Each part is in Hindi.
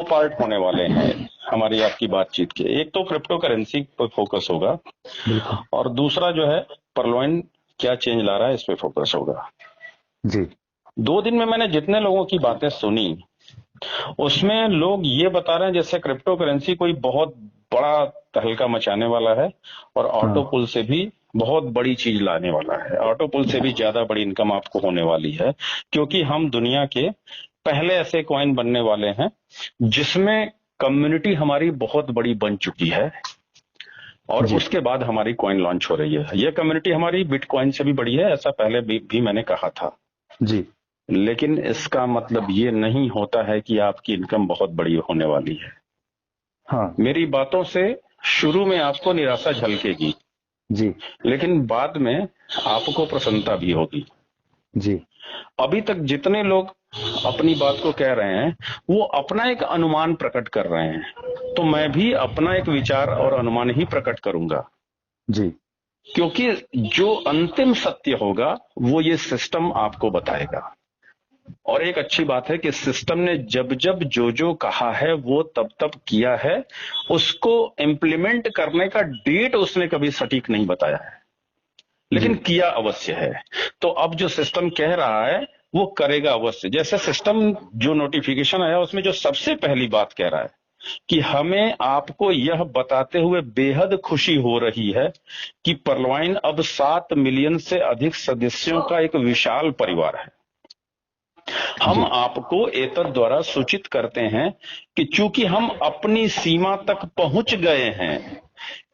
पार्ट होने वाले हैं हमारी आपकी बातचीत के। एक तो क्रिप्टो करेंसी पर फोकस होगा बिल्कुल। और दूसरा जो है परलॉइन क्या चेंज ला रहा है इस पे फोकस होगा। जी। 2 दिन में मैंने जितने लोगों की बातें सुनी उसमें लोग ये बता रहे हैं जैसे क्रिप्टो करेंसी कोई बहुत बड़ा तहलका मचाने वाला है और ऑटो हाँ। पुल से भी बहुत बड़ी चीज लाने वाला है। ऑटो पुल से भी ज्यादा बड़ी इनकम आपको होने वाली है, क्योंकि हम दुनिया के पहले ऐसे कॉइन बनने वाले हैं जिसमें कम्युनिटी हमारी बहुत बड़ी बन चुकी है और जी। उसके बाद हमारी कॉइन लॉन्च हो रही है। यह कम्युनिटी हमारी बिटकॉइन से भी बड़ी है, ऐसा पहले भी मैंने कहा था। जी। लेकिन इसका मतलब ये नहीं होता है कि आपकी इनकम बहुत बड़ी होने वाली है। हाँ। मेरी बातों से शुरू में आपको निराशा झलकेगी, जी। लेकिन बाद में आपको प्रसन्नता भी होगी। जी। अभी तक जितने लोग अपनी बात को कह रहे हैं वो अपना एक अनुमान प्रकट कर रहे हैं, तो मैं भी अपना एक विचार और अनुमान ही प्रकट करूंगा, जी। क्योंकि जो अंतिम सत्य होगा वो ये सिस्टम आपको बताएगा। और एक अच्छी बात है कि सिस्टम ने जब जब जो जो कहा है वो तब तब किया है। उसको इम्प्लीमेंट करने का डेट उसने कभी सटीक नहीं बताया है, जी। लेकिन किया अवश्य है। तो अब जो सिस्टम कह रहा है वो करेगा अवश्य। जैसे सिस्टम जो नोटिफिकेशन आया उसमें जो सबसे पहली बात कह रहा है कि हमें आपको यह बताते हुए बेहद खुशी हो रही है कि परलवाइन अब 7 मिलियन से अधिक सदस्यों का एक विशाल परिवार है। हम जी। आपको एतद द्वारा सूचित करते हैं कि चूंकि हम अपनी सीमा तक पहुंच गए हैं,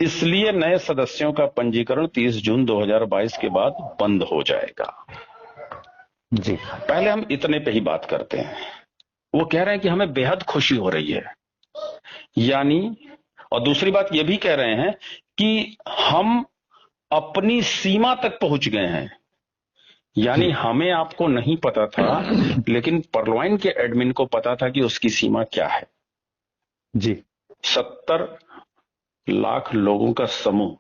इसलिए नए सदस्यों का पंजीकरण 30 जून 2022 के बाद बंद हो जाएगा। जी। पहले हम इतने पे ही बात करते हैं। वो कह रहे हैं कि हमें बेहद खुशी हो रही है, यानी, और दूसरी बात ये भी कह रहे हैं कि हम अपनी सीमा तक पहुंच गए हैं। यानी जी। हमें आपको नहीं पता था, लेकिन परलवाइन के एडमिन को पता था कि उसकी सीमा क्या है। जी। 70 लाख लोगों का समूह,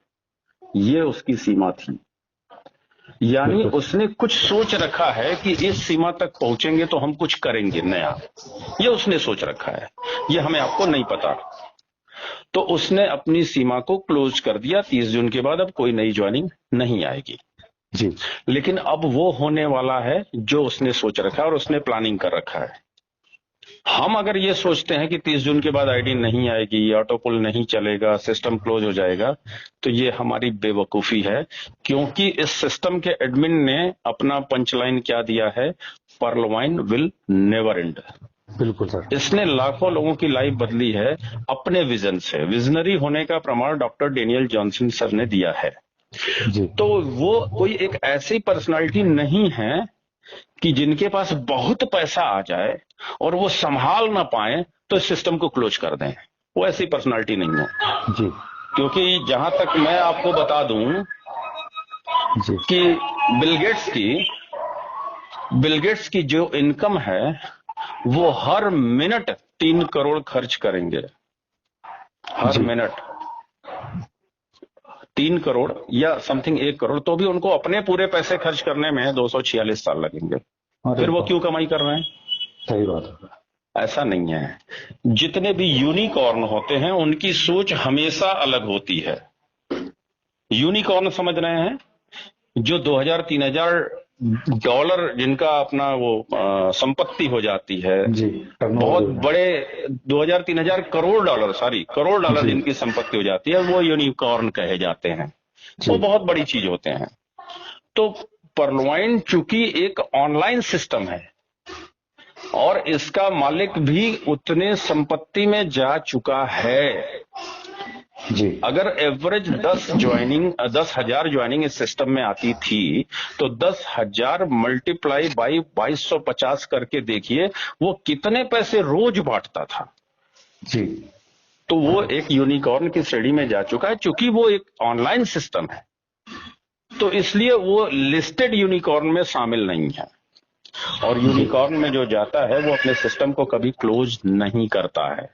ये उसकी सीमा थी। यानी बिल्कुल। उसने कुछ सोच रखा है कि इस सीमा तक पहुंचेंगे तो हम कुछ करेंगे नया। ये उसने सोच रखा है, ये हमें आपको नहीं पता। तो उसने अपनी सीमा को क्लोज कर दिया। 30 जून के बाद अब कोई नई ज्वाइनिंग नहीं आएगी। जी। लेकिन अब वो होने वाला है जो उसने सोच रखा है और उसने प्लानिंग कर रखा है। हम अगर ये सोचते हैं कि 30 जून के बाद आईडी नहीं आएगी, ऑटो पुल नहीं चलेगा, सिस्टम क्लोज हो जाएगा, तो ये हमारी बेवकूफी है। क्योंकि इस सिस्टम के एडमिन ने अपना पंचलाइन क्या दिया है, परलवाइन विल नेवर एंड। बिल्कुल सर। इसने लाखों लोगों की लाइफ बदली है अपने विजन से। विजनरी होने का प्रमाण डॉक्टर डेनियल जॉनसन सर ने दिया है। जी। तो वो कोई एक ऐसी पर्सनालिटी नहीं है कि जिनके पास बहुत पैसा आ जाए और वो संभाल ना पाए तो इस सिस्टम को क्लोज कर दें। वो ऐसी पर्सनालिटी नहीं है। जी। क्योंकि जहां तक मैं आपको बता दूं जी। कि बिल गेट्स की जो इनकम है वो हर मिनट 3 करोड़ खर्च करेंगे। हर जी। मिनट 3 करोड़ या समथिंग 1 करोड़, तो भी उनको अपने पूरे पैसे खर्च करने में 246 साल लगेंगे। अरे फिर वो वाह। क्यों कमाई कर रहे हैं? सही बात है। ऐसा नहीं है। जितने भी यूनिकॉर्न होते हैं उनकी सोच हमेशा अलग होती है। यूनिकॉर्न समझ रहे हैं? जो 2000-3000 डॉलर जिनका अपना वो संपत्ति हो जाती है, जी। टर्नओवर बहुत जो है। बड़े 2000-3000 crore dollar, sorry crore dollar जी। जिनकी संपत्ति हो जाती है वो यूनिकॉर्न कहे जाते हैं। जी। वो बहुत बड़ी चीज होते हैं। तो परलवाइन चूंकि एक ऑनलाइन सिस्टम है और इसका मालिक भी उतने संपत्ति में जा चुका है। जी। अगर एवरेज 10,000 ज्वाइनिंग इस सिस्टम में आती थी तो 10,000 मल्टीप्लाई बाई 2250 करके देखिए वो कितने पैसे रोज बांटता था। जी। तो वो एक यूनिकॉर्न की श्रेणी में जा चुका है। चूंकि वो एक ऑनलाइन सिस्टम है तो इसलिए वो लिस्टेड यूनिकॉर्न में शामिल नहीं है। और जी। यूनिकॉर्न में जो जाता है वो अपने सिस्टम को कभी क्लोज नहीं करता है।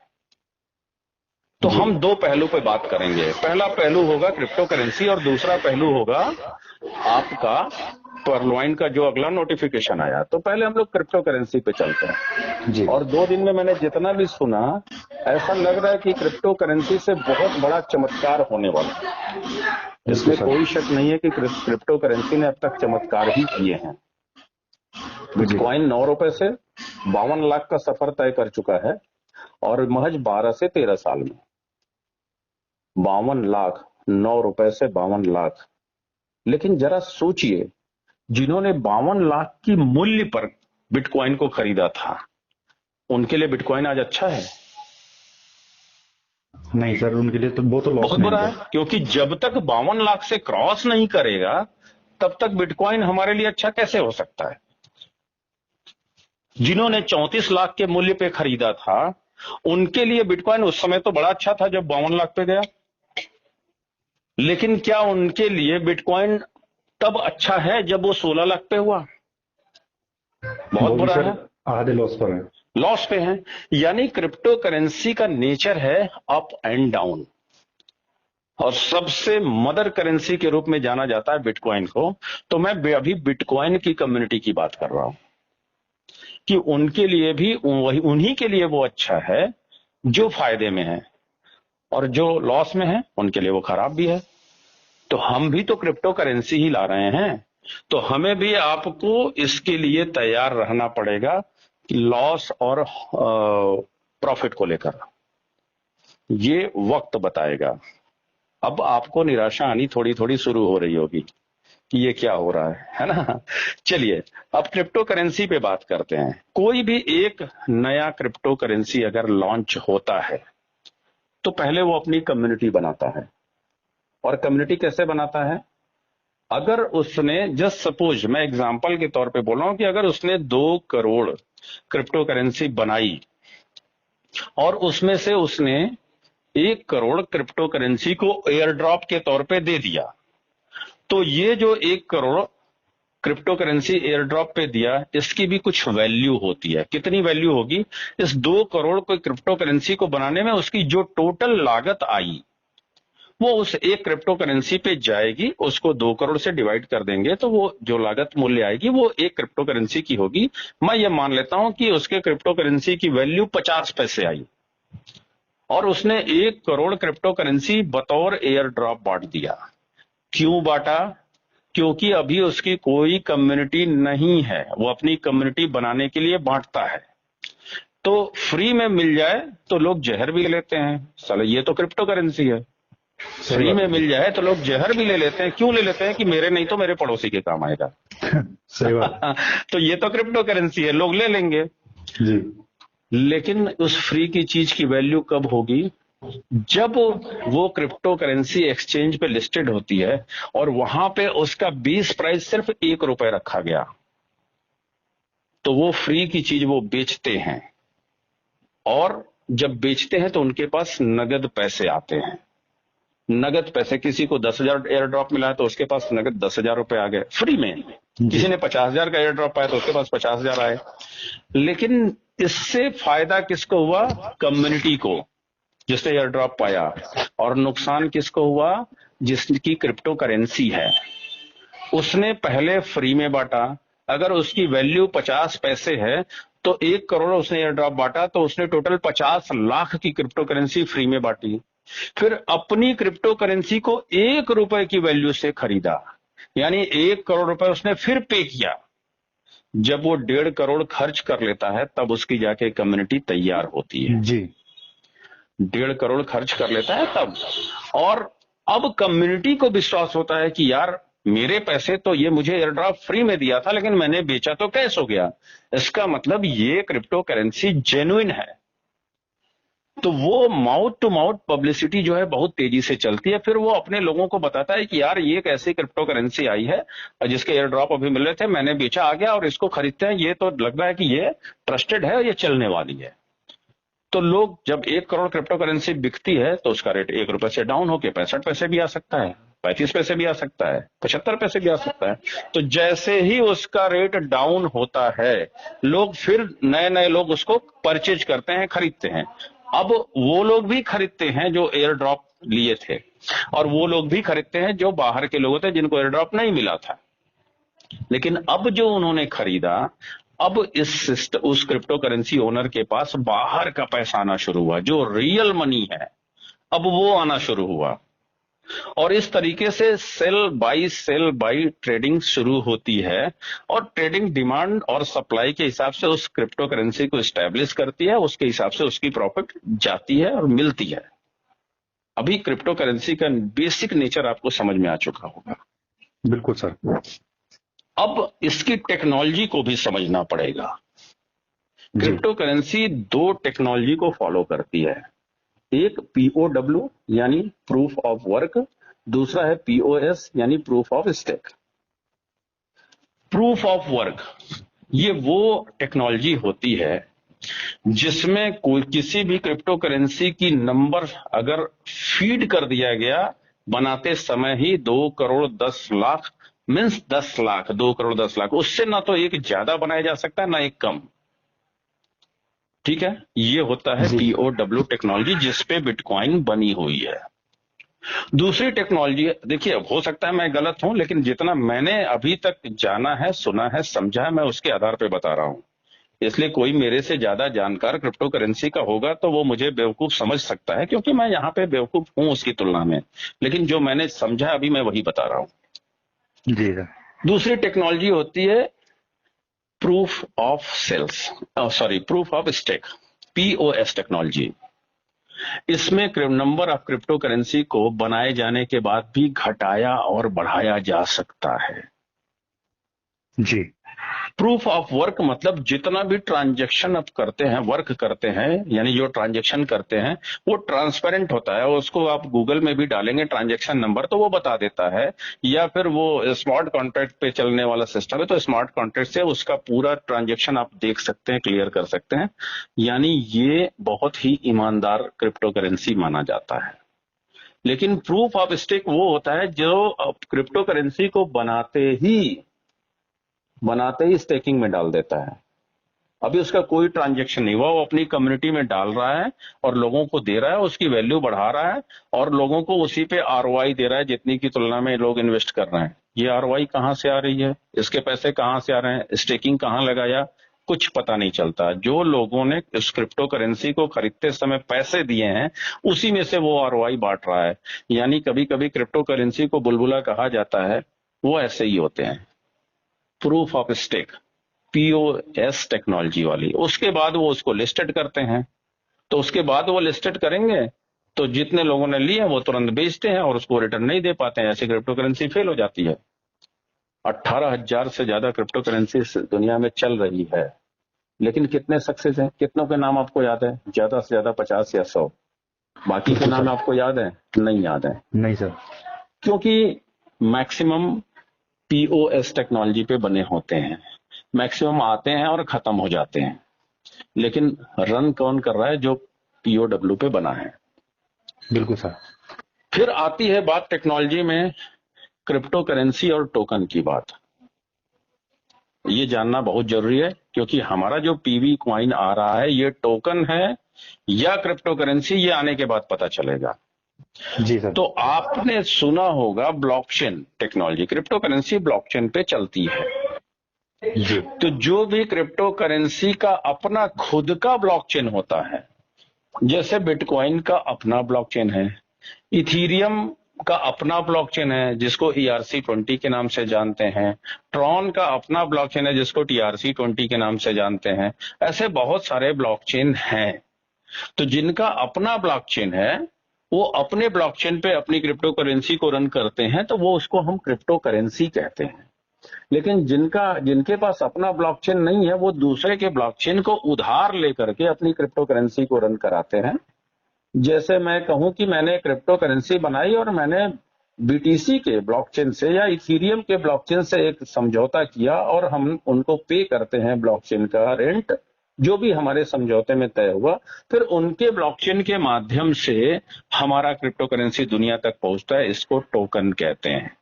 तो जी। हम 2 पहलू पे बात करेंगे। पहला पहलू होगा क्रिप्टो करेंसी और दूसरा पहलू होगा आपका परलॉइन का जो अगला नोटिफिकेशन आया, तो पहले हम लोग क्रिप्टो करेंसी पे चलते हैं। जी और 2 दिन में मैंने जितना भी सुना, ऐसा लग रहा है कि क्रिप्टो करेंसी से बहुत बड़ा चमत्कार होने वाला है। बिल्कुल इसमें सर। कोई शक नहीं है कि क्रिप्टो करेंसी ने अब तक चमत्कार ही किए हैं। जी बिटकॉइन 9 रुपए से 52 लाख का सफर तय कर चुका है, और महज 12 से 13 साल में 52 लाख, 9 रुपए से 52 लाख। लेकिन जरा सोचिए, जिन्होंने 52 लाख की मूल्य पर बिटकॉइन को खरीदा था, उनके लिए बिटकॉइन आज अच्छा है? नहीं सर, उनके लिए तो वो तो लॉस बहुत में बुरा है है, क्योंकि जब तक 52 लाख से क्रॉस नहीं करेगा, तब तक बिटकॉइन हमारे लिए अच्छा कैसे हो सकता है? जिन्होंने 34 लाख के मूल्य पे खरीदा था, उनके लिए बिटकॉइन उस समय तो बड़ा अच्छा था जब 52 लाख पे गया। लेकिन क्या उनके लिए बिटकॉइन तब अच्छा है जब वो 16 लाख पे हुआ? बहुत वो भी बुरा सर है, आधे लॉस पर है। लॉस पे हैं। यानी क्रिप्टो करेंसी का नेचर है अप एंड डाउन, और सबसे मदर करेंसी के रूप में जाना जाता है बिटकॉइन को। तो मैं अभी बिटकॉइन की कम्युनिटी की बात कर रहा हूं कि उनके लिए भी वही, उन्हीं के लिए वो अच्छा है जो फायदे में है, और जो लॉस में है उनके लिए वो खराब भी है। तो हम भी तो क्रिप्टो करेंसी ही ला रहे हैं, तो हमें भी आपको इसके लिए तैयार रहना पड़ेगा कि लॉस और प्रॉफिट को लेकर। ये वक्त बताएगा। अब आपको निराशा आनी थोड़ी थोड़ी शुरू हो रही होगी कि ये क्या हो रहा है ना? चलिए, अब क्रिप्टो करेंसी पे बात करते हैं। कोई भी एक नया क्रिप्टो करेंसी अगर लॉन्च होता है, तो पहले वो अपनी कम्युनिटी बनाता है। और कम्युनिटी कैसे बनाता है? अगर उसने, जस्ट सपोज, मैं एग्जांपल के तौर पे बोल रहा हूं कि अगर उसने 2 करोड़ क्रिप्टो करेंसी बनाई, और उसमें से उसने 1 करोड़ क्रिप्टो करेंसी को एयर ड्रॉप के तौर पे दे दिया, तो ये जो 1 crore crypto currency air drop पे दिया, इसकी भी कुछ वैल्यू होती है। कितनी वैल्यू होगी? इस 2 करोड़ को क्रिप्टो करेंसी को बनाने में उसकी जो टोटल लागत आई, वो उस एक क्रिप्टो करेंसी पे जाएगी। उसको 2 करोड़ से डिवाइड कर देंगे, तो वो जो लागत मूल्य आएगी वो एक क्रिप्टो करेंसी की होगी। मैं ये मान लेता हूं कि उसके क्रिप्टो करेंसी की वैल्यू 50 पैसे आई, और उसने 1 करोड़ क्रिप्टो करेंसी बतौर एयर ड्रॉप बांट दिया। क्यों बांटा? क्योंकि अभी उसकी कोई कम्युनिटी नहीं है, वो अपनी कम्युनिटी बनाने के लिए बांटता है। तो फ्री में मिल जाए तो लोग जहर भी ले लेते हैं, साले ये तो क्रिप्टो करेंसी है। सही फ्री बात में है। मिल जाए तो लोग जहर भी ले लेते हैं। क्यों ले लेते हैं? कि मेरे नहीं तो मेरे पड़ोसी के काम आएगा। सही बात तो ये तो क्रिप्टो करेंसी है, लोग ले लेंगे। जी लेकिन उस फ्री की चीज की वैल्यू कब होगी? जब वो क्रिप्टो करेंसी एक्सचेंज पे लिस्टेड होती है, और वहां पे उसका 20 प्राइस सिर्फ 1 रुपए रखा गया, तो वो फ्री की चीज वो बेचते हैं। और जब बेचते हैं तो उनके पास नगद पैसे आते हैं। नगद पैसे, किसी को 10,000 एयर ड्रॉप मिला है तो उसके पास नगद 10,000 रुपए आ गए फ्री में। जी किसी ने 50,000 का एयर ड्रॉप पाया तो उसके पास 50,000 आए। लेकिन इससे फायदा किसको हुआ? कम्युनिटी को, जिसने एयर ड्रॉप पाया। और नुकसान किसको हुआ? जिसकी क्रिप्टो करेंसी है। उसने पहले फ्री में बांटा, अगर उसकी वैल्यू 50 पैसे है, तो 1 करोड़ उसने एयर ड्रॉप बांटा, तो उसने टोटल 50 लाख की क्रिप्टो करेंसी फ्री में बांटी। फिर अपनी क्रिप्टो करेंसी को 1 रुपए की वैल्यू से खरीदा, यानी 1 करोड़ रुपए उसने फिर पे किया। जब वो 1.5 करोड़ खर्च कर लेता है, तब उसकी जाके कम्युनिटी तैयार होती है। जी 1.5 करोड़ खर्च कर लेता है तब। और अब कम्युनिटी को विश्वास होता है कि यार, मेरे पैसे तो ये मुझे एयर ड्रॉप फ्री में दिया था, लेकिन मैंने बेचा तो कैश हो गया। इसका मतलब ये क्रिप्टो करेंसी जेन्युइन है। तो वो माउथ टू माउथ पब्लिसिटी जो है बहुत तेजी से चलती है। फिर वो अपने लोगों को बताता है कि यार, ये एक ऐसी क्रिप्टो करेंसी आई है जिसके एयर ड्रॉप अभी मिल रहे थे, मैंने बेचा, आ गया, और इसको खरीदते हैं, ये तो लग रहा है कि ये ट्रस्टेड है और ये चलने वाली है। तो लोग, जब 1 करोड़ क्रिप्टो करेंसी बिकती है, तो उसका रेट 1 रुपए से डाउन होकर 65 पैसे भी आ सकता है, 35 पैसे भी आ सकता है, 75 पैसे भी आ सकता है। तो जैसे ही उसका रेट डाउन होता है, लोग फिर नए नए लोग उसको परचेज करते हैं, खरीदते हैं। अब वो लोग भी खरीदते हैं जो एयर ड्रॉप लिए थे, और वो लोग भी खरीदते हैं जो बाहर के लोग थे जिनको एयर ड्रॉप नहीं मिला था। लेकिन अब जो उन्होंने खरीदा, अब उस क्रिप्टो करेंसी ओनर के पास बाहर का पैसा आना शुरू हुआ, जो रियल मनी है अब वो आना शुरू हुआ। और इस तरीके से सेल बाई ट्रेडिंग शुरू होती है, और ट्रेडिंग डिमांड और सप्लाई के हिसाब से उस क्रिप्टो करेंसी को स्टैब्लिश करती है, उसके हिसाब से उसकी प्रॉफिट जाती है और मिलती है। अभी क्रिप्टो करेंसी का बेसिक नेचर आपको समझ में आ चुका होगा। बिल्कुल सर। अब इसकी टेक्नोलॉजी को भी समझना पड़ेगा। जी। क्रिप्टो करेंसी दो टेक्नोलॉजी को फॉलो करती है, एक पीओडब्ल्यू यानी प्रूफ ऑफ वर्क, दूसरा है पीओएस यानी proof of stake. Proof of work ये वो टेक्नोलॉजी होती है जिसमें कोई किसी भी क्रिप्टो करेंसी की नंबर अगर फीड कर दिया गया बनाते समय ही 2 करोड़ 10 लाख मीन्स 10 लाख, 2 करोड़ 10 लाख, उससे ना तो एक ज्यादा बनाया जा सकता है ना एक कम। ठीक है, ये होता है जी। पीओडब्ल्यू टेक्नोलॉजी जिसपे बिटकॉइन बनी हुई है। दूसरी टेक्नोलॉजी, देखिए हो सकता है मैं गलत हूं, लेकिन जितना मैंने अभी तक जाना है, सुना है, समझा है, मैं उसके आधार पे बता रहा हूं। इसलिए कोई मेरे से ज्यादा जानकार क्रिप्टो करेंसी का होगा तो वो मुझे बेवकूफ समझ सकता है, क्योंकि मैं यहाँ पे बेवकूफ हूं उसकी तुलना में। लेकिन जो मैंने समझा अभी मैं वही बता रहा हूं। जी सर। दूसरी टेक्नोलॉजी होती है proof of sales, sorry proof of stake, POS technology. इसमें नंबर ऑफ क्रिप्टो करेंसी को बनाए जाने के बाद भी घटाया और बढ़ाया जा सकता है। जी। प्रूफ ऑफ वर्क मतलब जितना भी ट्रांजैक्शन आप करते हैं, वर्क करते हैं, यानी जो ट्रांजैक्शन करते हैं वो ट्रांसपेरेंट होता है। उसको आप गूगल में भी डालेंगे ट्रांजैक्शन नंबर तो वो बता देता है, या फिर वो स्मार्ट कॉन्ट्रैक्ट पे चलने वाला सिस्टम है तो स्मार्ट कॉन्ट्रैक्ट से उसका पूरा ट्रांजैक्शन आप देख सकते हैं, क्लियर कर सकते हैं। यानी ये बहुत ही ईमानदार क्रिप्टो करेंसी माना जाता है। लेकिन प्रूफ ऑफ स्टेक वो होता है जो क्रिप्टो करेंसी को बनाते ही स्टेकिंग में डाल देता है। अभी उसका कोई ट्रांजैक्शन नहीं हुआ, वो अपनी कम्युनिटी में डाल रहा है और लोगों को दे रहा है, उसकी वैल्यू बढ़ा रहा है और लोगों को उसी पे आरओआई दे रहा है जितनी की तुलना में लोग इन्वेस्ट कर रहे हैं। ये आरओआई कहां से आ रही है, इसके पैसे कहां से आ रहे हैं, स्टेकिंग कहां लगाया, कुछ पता नहीं चलता। जो लोगों ने इस क्रिप्टो करेंसी को खरीदते समय पैसे दिए हैं उसी में से वो आरओआई बांट रहा है। यानी कभी कभी क्रिप्टो करेंसी को बुलबुला कहा जाता है, वो ऐसे ही होते हैं। Proof of stake, POS technology वाली। उसके बाद वो उसको लिस्टेड करते हैं, तो उसके बाद वो लिस्टेड करेंगे तो जितने लोगों ने लिए वो तुरंत बेचते हैं और उसको रिटर्न नहीं दे पाते हैं, ऐसे क्रिप्टो करेंसी फेल हो जाती है। 18,000 से ज्यादा क्रिप्टो करेंसी दुनिया में चल रही है, लेकिन कितने सक्सेस हैं, कितनों के नाम आपको याद है? ज्यादा से ज्यादा 50 या 100। बाकी के नाम आपको याद है? नहीं याद है। नहीं सर। क्योंकि मैक्सिमम पीओएस टेक्नोलॉजी पे बने होते हैं, मैक्सिमम आते हैं और खत्म हो जाते हैं। लेकिन रन कौन कर रहा है? जो पीओडब्ल्यू पे बना है। बिल्कुल सर। फिर आती है बात टेक्नोलॉजी में क्रिप्टो करेंसी और टोकन की बात। ये जानना बहुत जरूरी है, क्योंकि हमारा जो पीवी क्वाइन आ रहा है ये टोकन है या क्रिप्टो करेंसी, ये आने के बाद पता चलेगा। जी सर। तो आपने सुना होगा blockchain technology, crypto currency blockchain पे चलती है। जी। तो जो भी क्रिप्टो करेंसी का अपना खुद का ब्लॉकचेन होता है, जैसे बिटकॉइन का अपना ब्लॉकचेन है, इथीरियम का अपना ब्लॉकचेन है जिसको ERC-20 के नाम से जानते हैं, ट्रॉन का अपना ब्लॉकचेन है जिसको TRC-20 के नाम से जानते हैं, ऐसे बहुत सारे ब्लॉकचेन हैं। तो जिनका अपना ब्लॉकचेन है वो अपने ब्लॉकचेन पे अपनी क्रिप्टो करेंसी को रन करते हैं, तो वो उसको हम क्रिप्टो करेंसी कहते हैं। लेकिन जिनके पास अपना ब्लॉकचेन नहीं है वो दूसरे के ब्लॉकचेन को उधार लेकर के अपनी क्रिप्टो करेंसी को रन कराते हैं। जैसे मैं कहूं कि मैंने क्रिप्टो करेंसी बनाई और मैंने बीटीसी के ब्लॉकचेन से या इथीरियम के ब्लॉकचेन से एक समझौता किया और हम उनको पे करते हैं ब्लॉकचेन का रेंट, जो भी हमारे समझौते में तय हुआ, फिर उनके ब्लॉकचेन के माध्यम से हमारा क्रिप्टो करेंसी दुनिया तक पहुंचता है। इसको टोकन कहते हैं।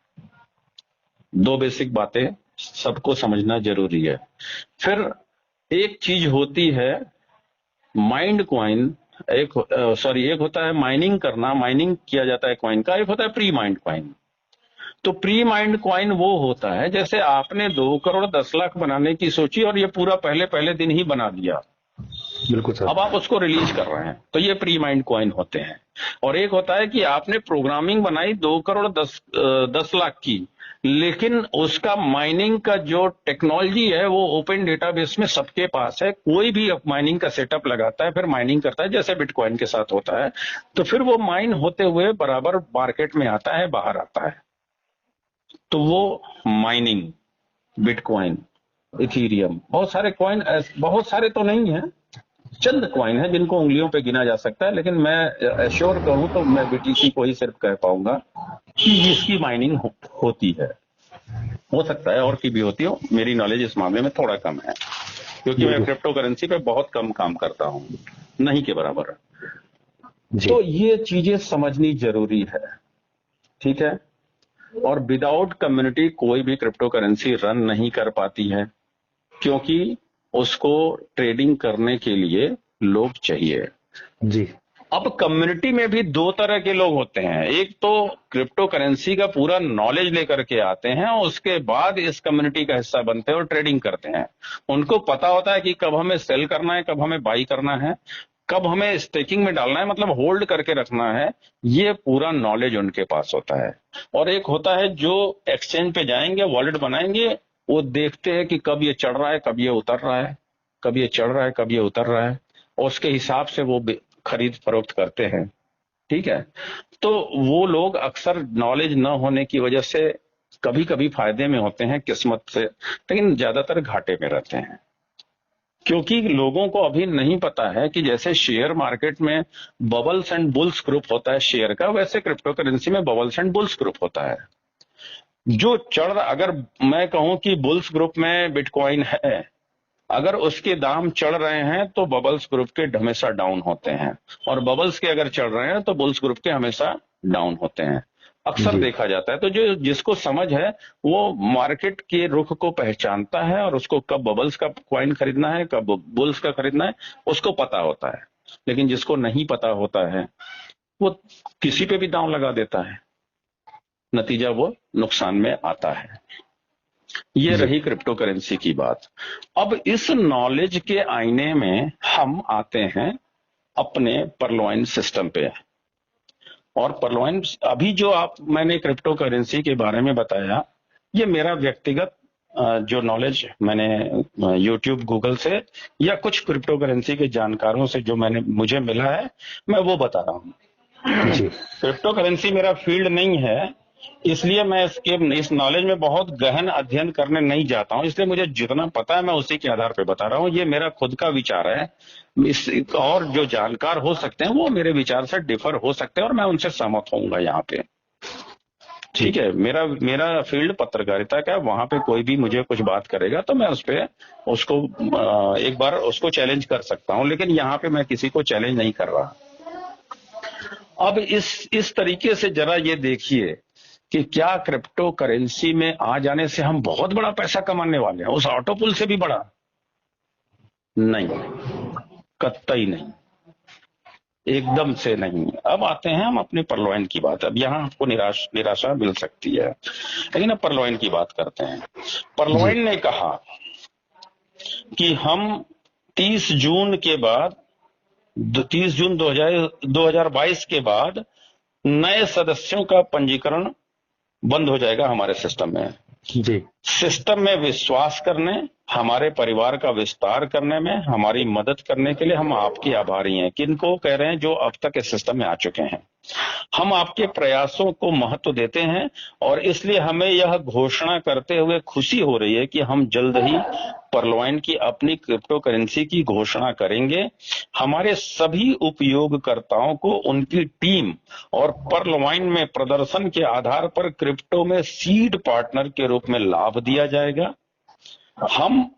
दो बेसिक बातें सबको समझना जरूरी है। फिर एक चीज होती है माइंड कॉइन, एक होता है माइनिंग करना, माइनिंग किया जाता है कॉइन का, एक होता है प्री माइंड कॉइन। तो प्री माइंड कॉइन वो होता है जैसे आपने 2 करोड़ 10 लाख बनाने की सोची और ये पूरा पहले पहले दिन ही बना दिया, बिल्कुल सर। अब आप उसको रिलीज कर रहे हैं, तो ये प्री माइंड कॉइन होते हैं। और एक होता है कि आपने प्रोग्रामिंग बनाई 2 करोड़ 10 लाख की, लेकिन उसका माइनिंग का जो टेक्नोलॉजी है वो ओपन डेटाबेस में सबके पास है, कोई भी माइनिंग का सेटअप लगाता है फिर माइनिंग करता है, जैसे बिटकॉइन के साथ होता है, तो फिर वो माइन होते हुए बराबर मार्केट में आता है, बाहर आता है। तो वो माइनिंग, बिटकॉइन, इथीरियम, बहुत सारे कॉइन, बहुत सारे तो नहीं है, चंद कॉइन है जिनको उंगलियों पे गिना जा सकता है, लेकिन मैं एश्योर कहूं तो मैं बीटीसी को ही सिर्फ कह पाऊंगा कि इसकी माइनिंग होती है। हो सकता है और की भी होती हो, मेरी नॉलेज इस मामले में थोड़ा कम है, क्योंकि मैं बिल्कुल क्रिप्टो करेंसी पे बहुत कम काम करता हूं, नहीं के बराबर। जी। तो ये चीजें समझनी जरूरी है, ठीक है। और विदाउट कम्युनिटी कोई भी क्रिप्टो करेंसी रन नहीं कर पाती है, क्योंकि उसको ट्रेडिंग करने के लिए लोग चाहिए। जी। अब कम्युनिटी में भी दो तरह के लोग होते हैं, एक तो क्रिप्टो करेंसी का पूरा नॉलेज लेकर के आते हैं और उसके बाद इस कम्युनिटी का हिस्सा बनते हैं और ट्रेडिंग करते हैं। उनको पता होता है कि कब हमें सेल करना है, कब हमें बाई करना है, कब हमें स्टेकिंग में डालना है, मतलब होल्ड करके रखना है, ये पूरा नॉलेज उनके पास होता है। और एक होता है जो एक्सचेंज पे जाएंगे, वॉलेट बनाएंगे, वो देखते हैं कि कब ये चढ़ रहा है, कब ये उतर रहा है, कब ये चढ़ रहा है, कब ये उतर रहा है, और उसके हिसाब से वो खरीद फरोख्त करते हैं, ठीक है। तो वो लोग अक्सर नॉलेज न होने की वजह से कभी कभी फायदे में होते हैं किस्मत से, लेकिन ज्यादातर घाटे में रहते हैं, क्योंकि लोगों को अभी नहीं पता है कि जैसे शेयर मार्केट में बबल्स एंड बुल्स ग्रुप होता है शेयर का, वैसे क्रिप्टो करेंसी में बबल्स एंड बुल्स ग्रुप होता है। जो अगर मैं कहूं कि बुल्स ग्रुप में बिटकॉइन है, अगर उसके दाम चढ़ रहे हैं तो बबल्स ग्रुप के हमेशा डाउन होते हैं, और बबल्स के अगर चढ़ रहे हैं तो बुल्स ग्रुप के हमेशा डाउन होते हैं, अक्सर जी। देखा जाता है। तो जो जिसको समझ है वो मार्केट के रुख को पहचानता है और उसको कब बबल्स का कॉइन खरीदना है, कब बुल्स का खरीदना है, उसको पता होता है। लेकिन जिसको नहीं पता होता है वो किसी पे भी दांव लगा देता है, नतीजा वो नुकसान में आता है। ये जी। रही क्रिप्टो करेंसी की बात। अब इस नॉलेज के आईने में हम आते हैं अपने परलॉइन सिस्टम पे। और परलॉइन अभी जो मैंने क्रिप्टो करेंसी के बारे में बताया, ये मेरा व्यक्तिगत जो नॉलेज मैंने यूट्यूब गूगल से या कुछ क्रिप्टो करेंसी के जानकारों से जो मुझे मिला है, मैं वो बता रहा हूं। जी। क्रिप्टो करेंसी मेरा फील्ड नहीं है, इसलिए मैं इस नॉलेज में बहुत गहन अध्ययन करने नहीं जाता हूं, इसलिए मुझे जितना पता है मैं उसी के आधार पे बता रहा हूं। ये मेरा खुद का विचार है, और जो जानकार हो सकते हैं वो मेरे विचार से डिफर हो सकते हैं और मैं उनसे सहमत होऊंगा यहाँ पे, जी। ठीक है। मेरा मेरा फील्ड पत्रकारिता का है, वहां पे कोई भी मुझे कुछ बात करेगा तो मैं उस पे उसको एक बार उसको चैलेंज कर सकता हूं, लेकिन यहाँ पे मैं किसी को चैलेंज नहीं कर रहा। अब इस तरीके से जरा ये देखिए कि क्या क्रिप्टो करेंसी में आ जाने से हम बहुत बड़ा पैसा कमाने वाले हैं, उस ऑटो पुल से भी बड़ा? नहीं, कतई नहीं, एकदम से नहीं। अब आते हैं हम अपने परलॉइन की बात। अब यहाँ आपको निराशा मिल सकती है, लेकिन अब परलॉइन की बात करते हैं। जी। परलॉइन ने कहा कि हम 30 जून के बाद 30 जून 2022 के बाद नए सदस्यों का पंजीकरण बंद हो जाएगा हमारे सिस्टम में। जी। सिस्टम में विश्वास करने, हमारे परिवार का विस्तार करने में हमारी मदद करने के लिए हम आपके आभारी हैं। किनको कह रहे हैं? जो अब तक इस सिस्टम में आ चुके हैं। हम आपके प्रयासों को महत्व देते हैं और इसलिए हमें यह घोषणा करते हुए खुशी हो रही है कि हम जल्द ही परलॉइन की अपनी क्रिप्टो करेंसी की घोषणा करेंगे। हमारे सभी उपयोगकर्ताओं को उनकी टीम और परलॉइन में प्रदर्शन के आधार पर क्रिप्टो में सीड पार्टनर के रूप में लाभ दिया जाएगा। हम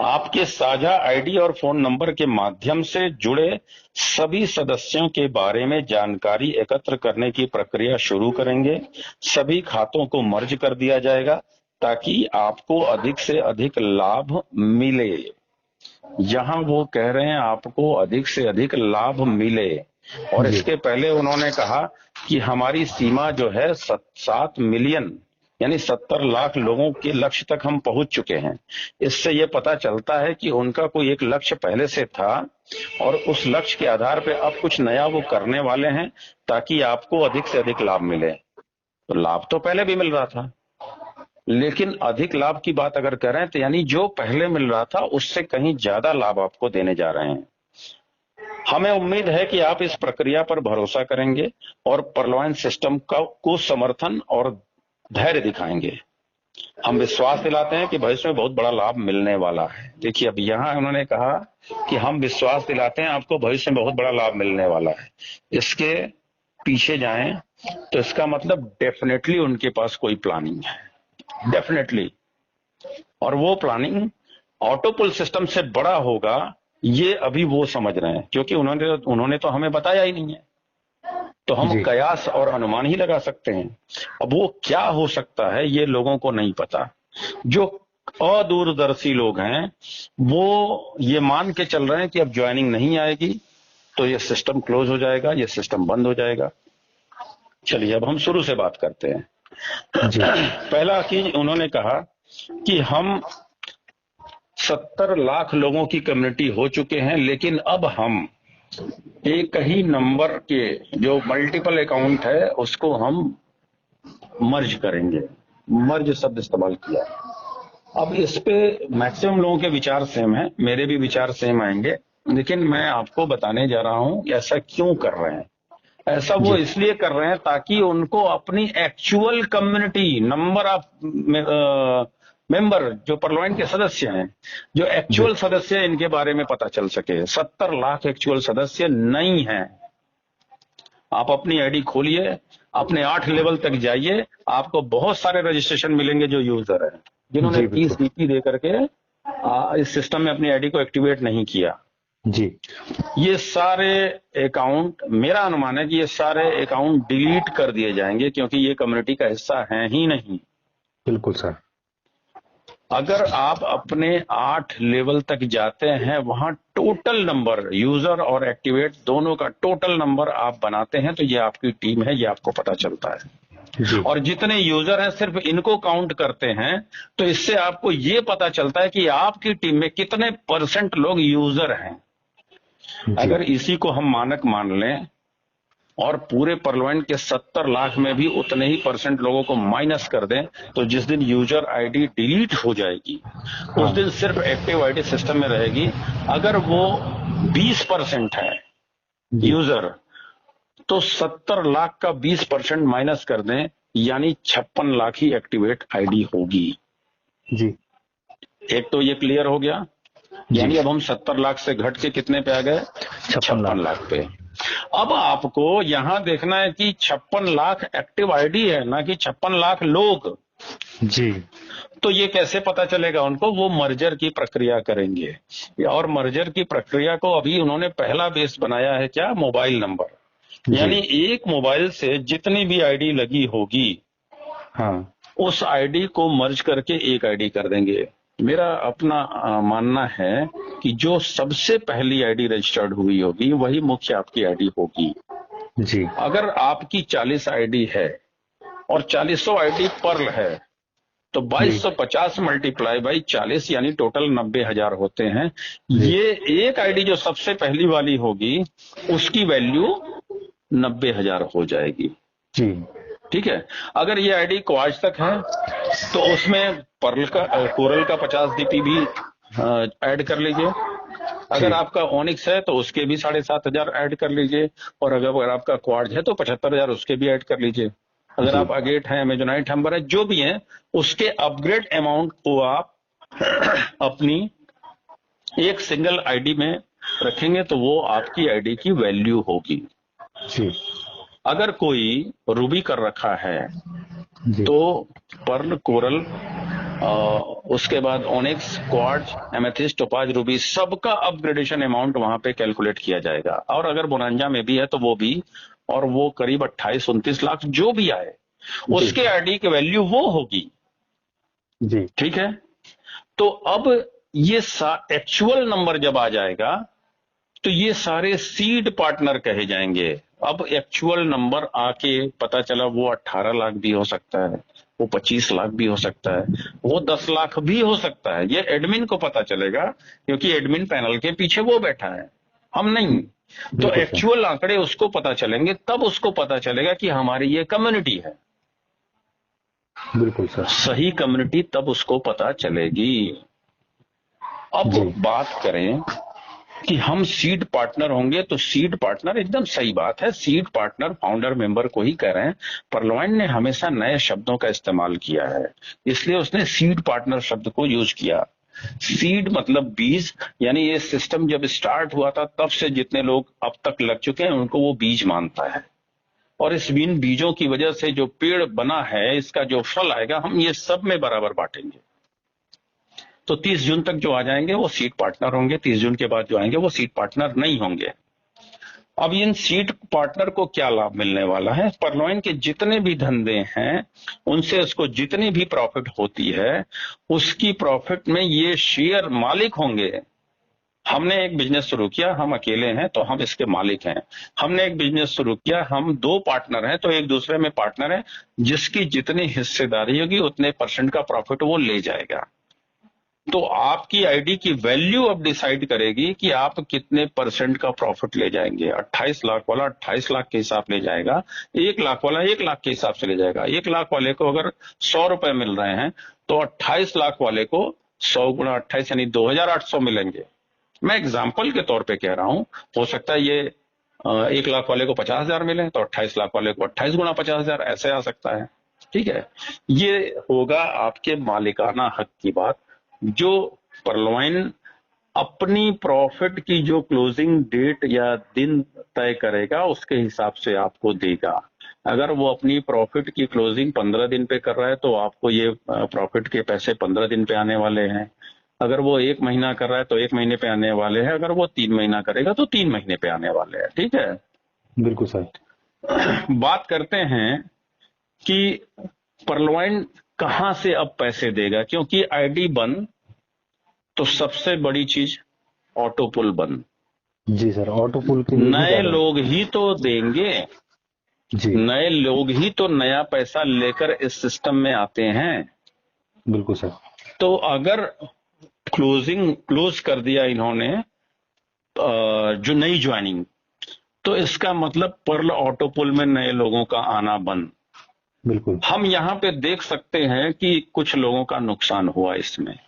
आपके साझा आईडी और फोन नंबर के माध्यम से जुड़े सभी सदस्यों के बारे में जानकारी एकत्र करने की प्रक्रिया शुरू करेंगे। सभी खातों को मर्ज कर दिया जाएगा ताकि आपको अधिक से अधिक लाभ मिले। जहां वो कह रहे हैं आपको अधिक से अधिक लाभ मिले, और जी। इसके पहले उन्होंने कहा कि हमारी सीमा जो है 7 मिलियन यानी 70 लाख लोगों के लक्ष्य तक हम पहुंच चुके हैं। इससे ये पता चलता है कि उनका कोई एक लक्ष्य पहले से था और उस लक्ष्य के आधार पे अब कुछ नया वो करने वाले हैं ताकि आपको अधिक से अधिक लाभ मिले। तो लाभ तो पहले भी मिल रहा था, लेकिन अधिक लाभ की बात अगर करें तो यानी जो पहले मिल रहा था उससे कहीं ज्यादा लाभ आपको देने जा रहे हैं। हमें उम्मीद है कि आप इस प्रक्रिया पर भरोसा करेंगे और पर्लवाइन सिस्टम को समर्थन और धैर्य दिखाएंगे। हम विश्वास दिलाते हैं कि भविष्य में बहुत बड़ा लाभ मिलने वाला है। देखिए, अब यहाँ उन्होंने कहा कि हम विश्वास दिलाते हैं आपको भविष्य में बहुत बड़ा लाभ मिलने वाला है। इसके पीछे जाएं तो इसका मतलब डेफिनेटली उनके पास कोई प्लानिंग है, डेफिनेटली। और वो प्लानिंग ऑटोपुल सिस्टम से बड़ा होगा, ये अभी वो समझ रहे हैं, क्योंकि उन्होंने तो हमें बताया ही नहीं है। तो हम जी। कयास और अनुमान ही लगा सकते हैं। अब वो क्या हो सकता है ये लोगों को नहीं पता। जो अदूरदर्शी लोग हैं वो ये मान के चल रहे हैं कि अब ज्वाइनिंग नहीं आएगी तो ये सिस्टम क्लोज हो जाएगा, ये सिस्टम बंद हो जाएगा। चलिए अब हम शुरू से बात करते हैं। जी। पहला कि उन्होंने कहा कि हम 70 लाख लोगों की कम्युनिटी हो चुके हैं, लेकिन अब हम एक ही नंबर के जो मल्टीपल अकाउंट है उसको हम मर्ज करेंगे। मर्ज शब्द इस्तेमाल किया। अब इस पे मैक्सिमम लोगों के विचार सेम है, मेरे भी विचार सेम आएंगे, लेकिन मैं आपको बताने जा रहा हूं कि ऐसा क्यों कर रहे हैं। ऐसा वो जी। इसलिए कर रहे हैं ताकि उनको अपनी actual community number of member जो पार्लियामेंट के सदस्य हैं, जो जी। एक्चुअल सदस्य हैं, इनके बारे में पता चल सके। 70 लाख एक्चुअल सदस्य नहीं हैं। आप अपनी आईडी खोलिए, अपने 8 लेवल तक जाइए, आपको बहुत सारे रजिस्ट्रेशन मिलेंगे जो यूजर है, जिन्होंने जी 30 बिल्कुल। बीपी दे करके इस सिस्टम में अपनी आईडी को एक्टिवेट नहीं किया। जी। ये सारे अकाउंट, मेरा अनुमान है कि ये सारे अकाउंट डिलीट कर दिए जाएंगे, क्योंकि ये कम्युनिटी का हिस्सा है ही नहीं। बिल्कुल सर। अगर आप अपने 8 लेवल तक जाते हैं, वहां टोटल नंबर यूजर और एक्टिवेट दोनों का टोटल नंबर आप बनाते हैं तो ये आपकी टीम है, ये आपको पता चलता है। जी। और जितने यूजर हैं सिर्फ इनको काउंट करते हैं तो इससे आपको ये पता चलता है कि आपकी टीम में कितने % लोग यूजर हैं। जी। अगर इसी को हम मानक मान लें और पूरे पार्लियामेंट के 70 लाख में भी उतने ही % लोगों को माइनस कर दें, तो जिस दिन यूजर आईडी डिलीट हो जाएगी उस हाँ। दिन सिर्फ एक्टिव आईडी सिस्टम में रहेगी। अगर वो 20% है जी। यूजर, तो 70 लाख का 20% माइनस कर दें, यानी 56 लाख ही एक्टिवेट आईडी होगी। जी। एक तो ये क्लियर हो गया, जी। यानी अब हम 70 लाख से घट के कितने पे आ गए? 56 लाख पे। अब आपको यहां देखना है कि 56 लाख एक्टिव आईडी है, ना कि 56 लाख लोग। जी। तो ये कैसे पता चलेगा उनको? वो मर्जर की प्रक्रिया करेंगे, और मर्जर की प्रक्रिया को अभी उन्होंने पहला बेस बनाया है क्या? Mobile number. यानी एक मोबाइल से जितनी भी आईडी लगी होगी, हाँ। उस आईडी को मर्ज करके एक आईडी कर देंगे। मेरा अपना मानना है कि जो सबसे पहली आईडी रजिस्टर्ड हुई होगी वही मुख्य आपकी आईडी होगी। जी। अगर आपकी 40 आईडी है और 40 आईडी पर्ल है, तो 2250 मल्टीप्लाई बाई 40 यानी टोटल 90,000 होते हैं। ये एक आईडी जो सबसे पहली वाली होगी उसकी वैल्यू 90,000 हो जाएगी। जी। ठीक है। अगर ये आईडी क्वाज तक है तो उसमें पर्ल का कोरल का 50 डीपी भी ऐड कर लीजिए। अगर आपका ओनिक्स है तो उसके भी 7,500 ऐड कर लीजिए, और अगर आपका क्वार्ट्ज है तो 75,000 उसके भी ऐड कर लीजिए। अगर आप अगेट है, अमेजोनाइट हम्बर है, जो भी है, उसके अपग्रेड अमाउंट को आप अपनी एक सिंगल आईडी में रखेंगे तो वो आपकी आईडी की वैल्यू होगी। जी। अगर कोई रूबी कर रखा है जी। तो पर्ल, कोरल, उसके बाद onyx, quartz, amethyst, topaz, Ruby, सबका अपग्रेडेशन अमाउंट वहां पे कैलकुलेट किया जाएगा। और अगर बोनांजा में भी है तो वो भी, और वो करीब 28-29 लाख जो भी आए उसके आईडी की वैल्यू वो होगी। जी। ठीक है। तो अब ये एक्चुअल नंबर जब आ जाएगा तो ये सारे सीड पार्टनर कहे जाएंगे। अब एक्चुअल नंबर आके पता चला वो 18 लाख भी हो सकता है, वो 25 लाख भी हो सकता है, वो 10 लाख भी हो सकता है। ये एडमिन को पता चलेगा, क्योंकि एडमिन पैनल के पीछे वो बैठा है, हम नहीं। तो बिल्कुल सर। एक्चुअल आंकड़े उसको पता चलेंगे, तब उसको पता चलेगा कि हमारी ये कम्युनिटी है। बिल्कुल सर। सही कम्युनिटी तब उसको पता चलेगी। अब जी बात करें कि हम सीड पार्टनर होंगे, तो सीड पार्टनर एकदम सही बात है, सीड पार्टनर फाउंडर मेंबर को ही कह रहे हैं। परलॉइन ने हमेशा नए शब्दों का इस्तेमाल किया है, इसलिए उसने सीड पार्टनर शब्द को यूज किया। सीड मतलब बीज, यानी ये सिस्टम जब स्टार्ट हुआ था तब से जितने लोग अब तक लग चुके हैं उनको वो बीज मानता है, और इस बीजों की वजह से जो पेड़ बना है, इसका जो फल आएगा हम ये सब में बराबर बांटेंगे। तो 30 जून तक जो आ जाएंगे वो सीड पार्टनर होंगे, 30 जून के बाद जो आएंगे वो सीड पार्टनर नहीं होंगे। अब इन सीड पार्टनर को क्या लाभ मिलने वाला है? परलॉइन के जितने भी धंधे हैं उनसे उसको जितनी भी प्रॉफिट होती है, उसकी प्रॉफिट में ये शेयर मालिक होंगे। हमने एक बिजनेस शुरू किया, हम अकेले हैं तो हम इसके मालिक हैं। हमने एक बिजनेस शुरू किया, हम 2 पार्टनर हैं तो एक दूसरे में पार्टनर है, जिसकी जितनी हिस्सेदारी होगी उतने % का प्रॉफिट वो ले जाएगा। तो आपकी आईडी की वैल्यू अब डिसाइड करेगी कि आप कितने % का प्रॉफिट ले जाएंगे। 28 लाख वाला 28 लाख के हिसाब ले जाएगा, 1 लाख वाला 1 लाख के हिसाब से ले जाएगा। 1 लाख वाले को अगर 100 रुपए मिल रहे हैं तो 28 लाख वाले को 100 गुणा 28 यानी 2800 मिलेंगे। मैं एग्जाम्पल के तौर पे कह रहा हूं, हो सकता है ये 1 लाख वाले को 50,000 मिले तो 28 लाख वाले को 28 गुणा 50,000 ऐसे आ सकता है। ठीक है, ये होगा आपके मालिकाना हक की बात, जो परलॉइन अपनी प्रॉफिट की जो क्लोजिंग डेट या दिन तय करेगा उसके हिसाब से आपको देगा। अगर वो अपनी प्रॉफिट की क्लोजिंग 15 दिन पे कर रहा है तो आपको ये प्रॉफिट के पैसे 15 दिन पे आने वाले हैं। अगर वो 1 महीना कर रहा है तो 1 महीने पे आने वाले हैं। अगर वो 3 महीना करेगा तो 3 महीने पे आने वाले हैं। ठीक है, बिल्कुल सर। बात करते हैं कि परलॉइन कहां से अब पैसे देगा, क्योंकि आईडी बंद तो सबसे बड़ी चीज ऑटो पुल बंद। जी सर, ऑटो पुल के लिए ही नए जा रहे लोग ही तो देंगे, हैं। जी नए लोग ही तो नया पैसा लेकर इस सिस्टम में आते हैं। बिल्कुल सर। तो अगर क्लोज कर दिया इन्होंने जो नई ज्वाइनिंग, तो इसका मतलब पर्ल ऑटो पुल में नए लोगों का आना बंद। बिल्कुल। हम यहां पे देख सकते हैं कि कुछ लोगों का नुकसान हुआ इसमें।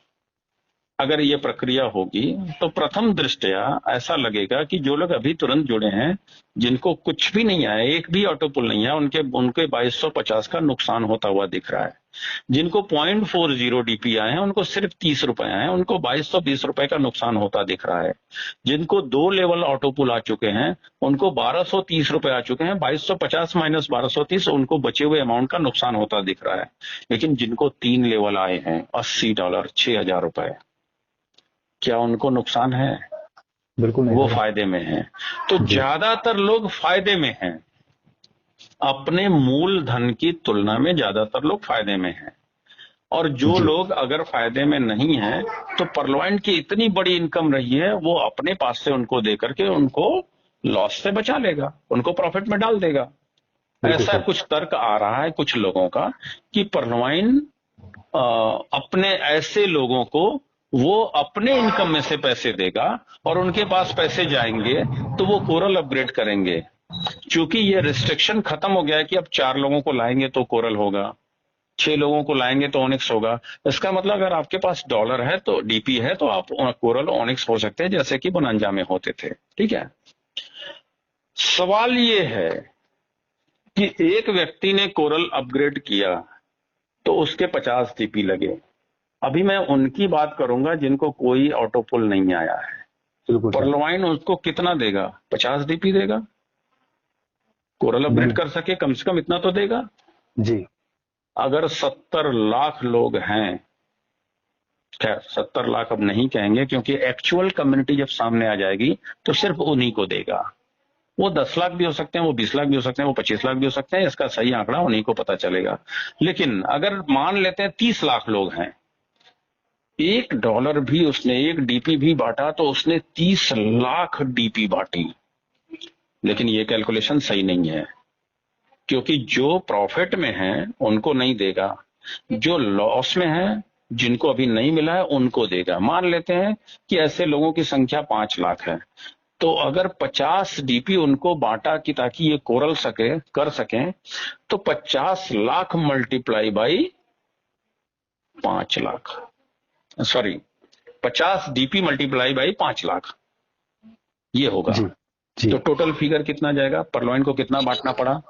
अगर ये प्रक्रिया होगी तो प्रथम दृष्टया ऐसा लगेगा कि जो लोग अभी तुरंत जुड़े हैं, जिनको कुछ भी नहीं आया, एक भी ऑटो पुल नहीं है, उनके उनके 2250 का नुकसान होता हुआ दिख रहा है। जिनको 0.40 डीपी आए हैं उनको सिर्फ 30 रुपए आए हैं, उनको 2220 रुपए का नुकसान होता दिख रहा है। जिनको 2 लेवल ऑटो पुल आ चुके हैं उनको 1230 रुपए आ चुके हैं, 2250 माइनस 1230 उनको बचे हुए अमाउंट का नुकसान होता दिख रहा है। लेकिन जिनको 3 लेवल आए हैं, $80 6,000 रुपए, क्या उनको नुकसान है? बिल्कुल नहीं वो सर। फायदे में हैं। तो जी ज्यादातर लोग फायदे में हैं, अपने मूल धन की तुलना में ज्यादातर लोग फायदे में हैं। और जो जी लोग अगर फायदे में नहीं है तो परलॉइन की इतनी बड़ी इनकम रही है, वो अपने पास से उनको दे करके उनको लॉस से बचा लेगा, उनको प्रॉफिट में डाल देगा। बिल्कुल ऐसा सर। कुछ तर्क आ रहा है कुछ लोगों का कि परलॉइन अपने ऐसे लोगों को वो अपने इनकम में से पैसे देगा और उनके पास पैसे जाएंगे तो वो कोरल अपग्रेड करेंगे। क्योंकि ये रिस्ट्रिक्शन खत्म हो गया है कि अब 4 लोगों को लाएंगे तो कोरल होगा, 6 लोगों को लाएंगे तो ओनिक्स होगा। इसका मतलब अगर आपके पास डॉलर है तो डीपी है तो आप कोरल ओनिक्स हो सकते हैं, जैसे कि बोनांजा में होते थे। ठीक है, सवाल ये है कि एक व्यक्ति ने कोरल अपग्रेड किया तो उसके 50 डीपी लगे। अभी मैं उनकी बात करूंगा जिनको कोई ऑटो पुल नहीं आया है। बिल्कुल सर। परलॉइन उसको कितना देगा? 50 डीपी देगा। कोरल अपग्रेड कर सके कम से कम इतना तो देगा। जी अगर 70 लाख लोग हैं, खैर 70 लाख अब नहीं कहेंगे क्योंकि एक्चुअल कम्युनिटी जब सामने आ जाएगी तो सिर्फ उन्हीं को देगा। वो 10 लाख भी हो सकते हैं, वो 20 लाख भी हो सकते हैं, वो 25 लाख भी हो सकते हैं, इसका सही आंकड़ा उन्हीं को पता चलेगा। लेकिन अगर मान लेते हैं 30 लाख लोग हैं $1 भी उसने, 1 DP भी बांटा तो उसने 30 लाख DP बांटी। लेकिन ये कैलकुलेशन सही नहीं है, क्योंकि जो प्रॉफिट में है उनको नहीं देगा, जो लॉस में है, जिनको अभी नहीं मिला है उनको देगा। मान लेते हैं कि ऐसे लोगों की संख्या 5 लाख है, तो अगर 50 DP उनको बांटा कि ताकि ये कोरल कर सकें, तो 50 lakh multiply by 5 lakh, sorry 50 DP multiply by 5 lakh, ये होगा। जी जी तो टोटल फिगर कितना जाएगा, परलॉइन को कितना बांटना पड़ा।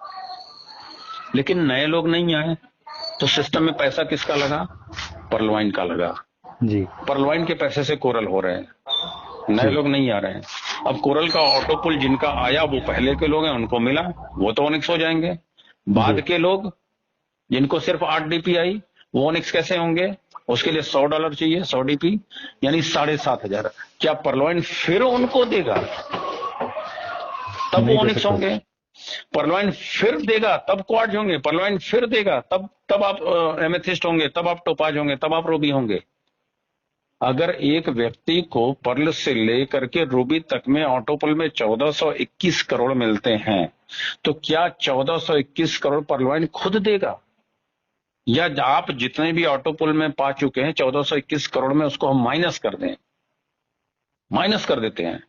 लेकिन नए लोग नहीं आए, तो सिस्टम में पैसा किसका लगा, परलॉइन का लगा। जी परलॉइन के पैसे से कोरल हो रहे हैं, नए जी लोग नहीं आ रहे हैं। अब कोरल का ऑटो पुल जिनका आया वो पहले के लोग हैं, उनको मिला, वो तो ओनिक्स हो जाएंगे। बाद जी के लोग जिनको सिर्फ 8 DP आई, वो ओनिक्स कैसे होंगे, उसके लिए $100 चाहिए, 100 DP यानी 7,500। क्या परलॉइन फिर उनको देगा, तब वो नहीं दे ओनिक्स सकता। होंगे। परलॉइन फिर देगा तब क्वार्ट्ज होंगे, परलॉइन फिर देगा तब आप एमेथिस्ट होंगे, तब आप टोपाज होंगे, तब आप रूबी होंगे। अगर एक व्यक्ति को पर्ल से लेकर के रूबी तक में ऑटोपल में 1421 करोड़ मिलते हैं, तो क्या 1421 करोड़ परलॉइन खुद देगा, या आप जितने भी ऑटोपुल में पा चुके हैं 1421 करोड़ में उसको हम माइनस कर दें, माइनस कर देते हैं।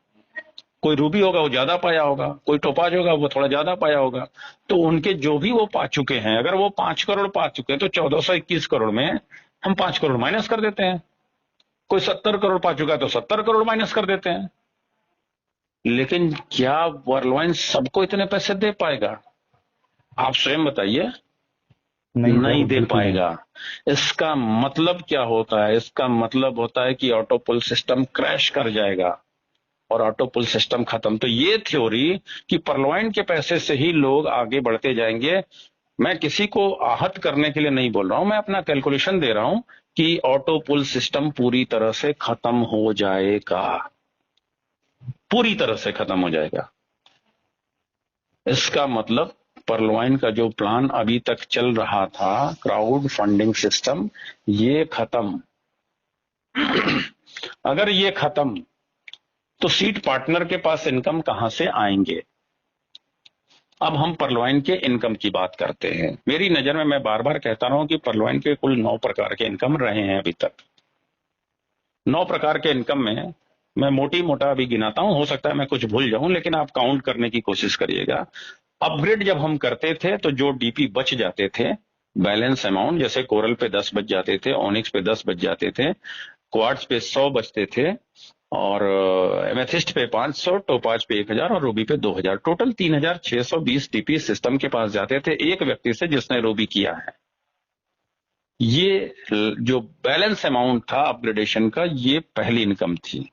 कोई रूबी होगा वो ज्यादा पाया होगा, कोई टोपाज होगा वो थोड़ा ज्यादा पाया होगा, तो उनके जो भी वो पा चुके हैं, अगर वो 5 करोड़ पा चुके हैं तो 1421 करोड़ में हम 5 करोड़ माइनस कर देते हैं। कोई 70 करोड़ पा चुका है तो 70 करोड़ माइनस कर देते हैं। लेकिन क्या परलॉइन सबको इतने पैसे दे पाएगा, आप स्वयं बताइए। नहीं दे बिल्कुल नहीं। पाएगा। इसका मतलब क्या होता है, इसका मतलब होता है कि ऑटोपुल सिस्टम क्रैश कर जाएगा और ऑटोपुल सिस्टम खत्म। तो ये थ्योरी कि परलॉइन के पैसे से ही लोग आगे बढ़ते जाएंगे, मैं किसी को आहत करने के लिए नहीं बोल रहा हूं, मैं अपना कैलकुलेशन दे रहा हूं कि ऑटोपुल सिस्टम पूरी तरह से खत्म हो जाएगा, पूरी तरह से खत्म हो जाएगा। इसका मतलब परलॉइन का जो प्लान अभी तक चल रहा था, क्राउड फंडिंग सिस्टम, ये खत्म। अगर ये खत्म तो सीट पार्टनर के पास इनकम कहां से आएंगे। अब हम परलॉइन के इनकम की बात करते हैं। मेरी नजर में, मैं बार बार कहता रहा हूं कि परलॉइन के कुल 9 प्रकार के इनकम रहे हैं अभी तक। 9 प्रकार के इनकम में मैं मोटी मोटा अभी गिनाता हूं, हो सकता है मैं कुछ भूल जाऊं, लेकिन आप काउंट करने की कोशिश करिएगा। अपग्रेड जब हम करते थे तो जो DP बच जाते थे, बैलेंस अमाउंट, जैसे कोरल पे 10 बच जाते थे, ओनिक्स पे 10 बच जाते थे, क्वार्ट्ज पे 100 बचते थे, और एमेथिस्ट पे 500, टोपाज पे 1000 और रूबी पे 2000, टोटल 3620 DP सिस्टम के पास जाते थे एक व्यक्ति से जिसने रूबी किया है। ये जो बैलेंस अमाउंट था अपग्रेडेशन का, ये पहली इनकम थी।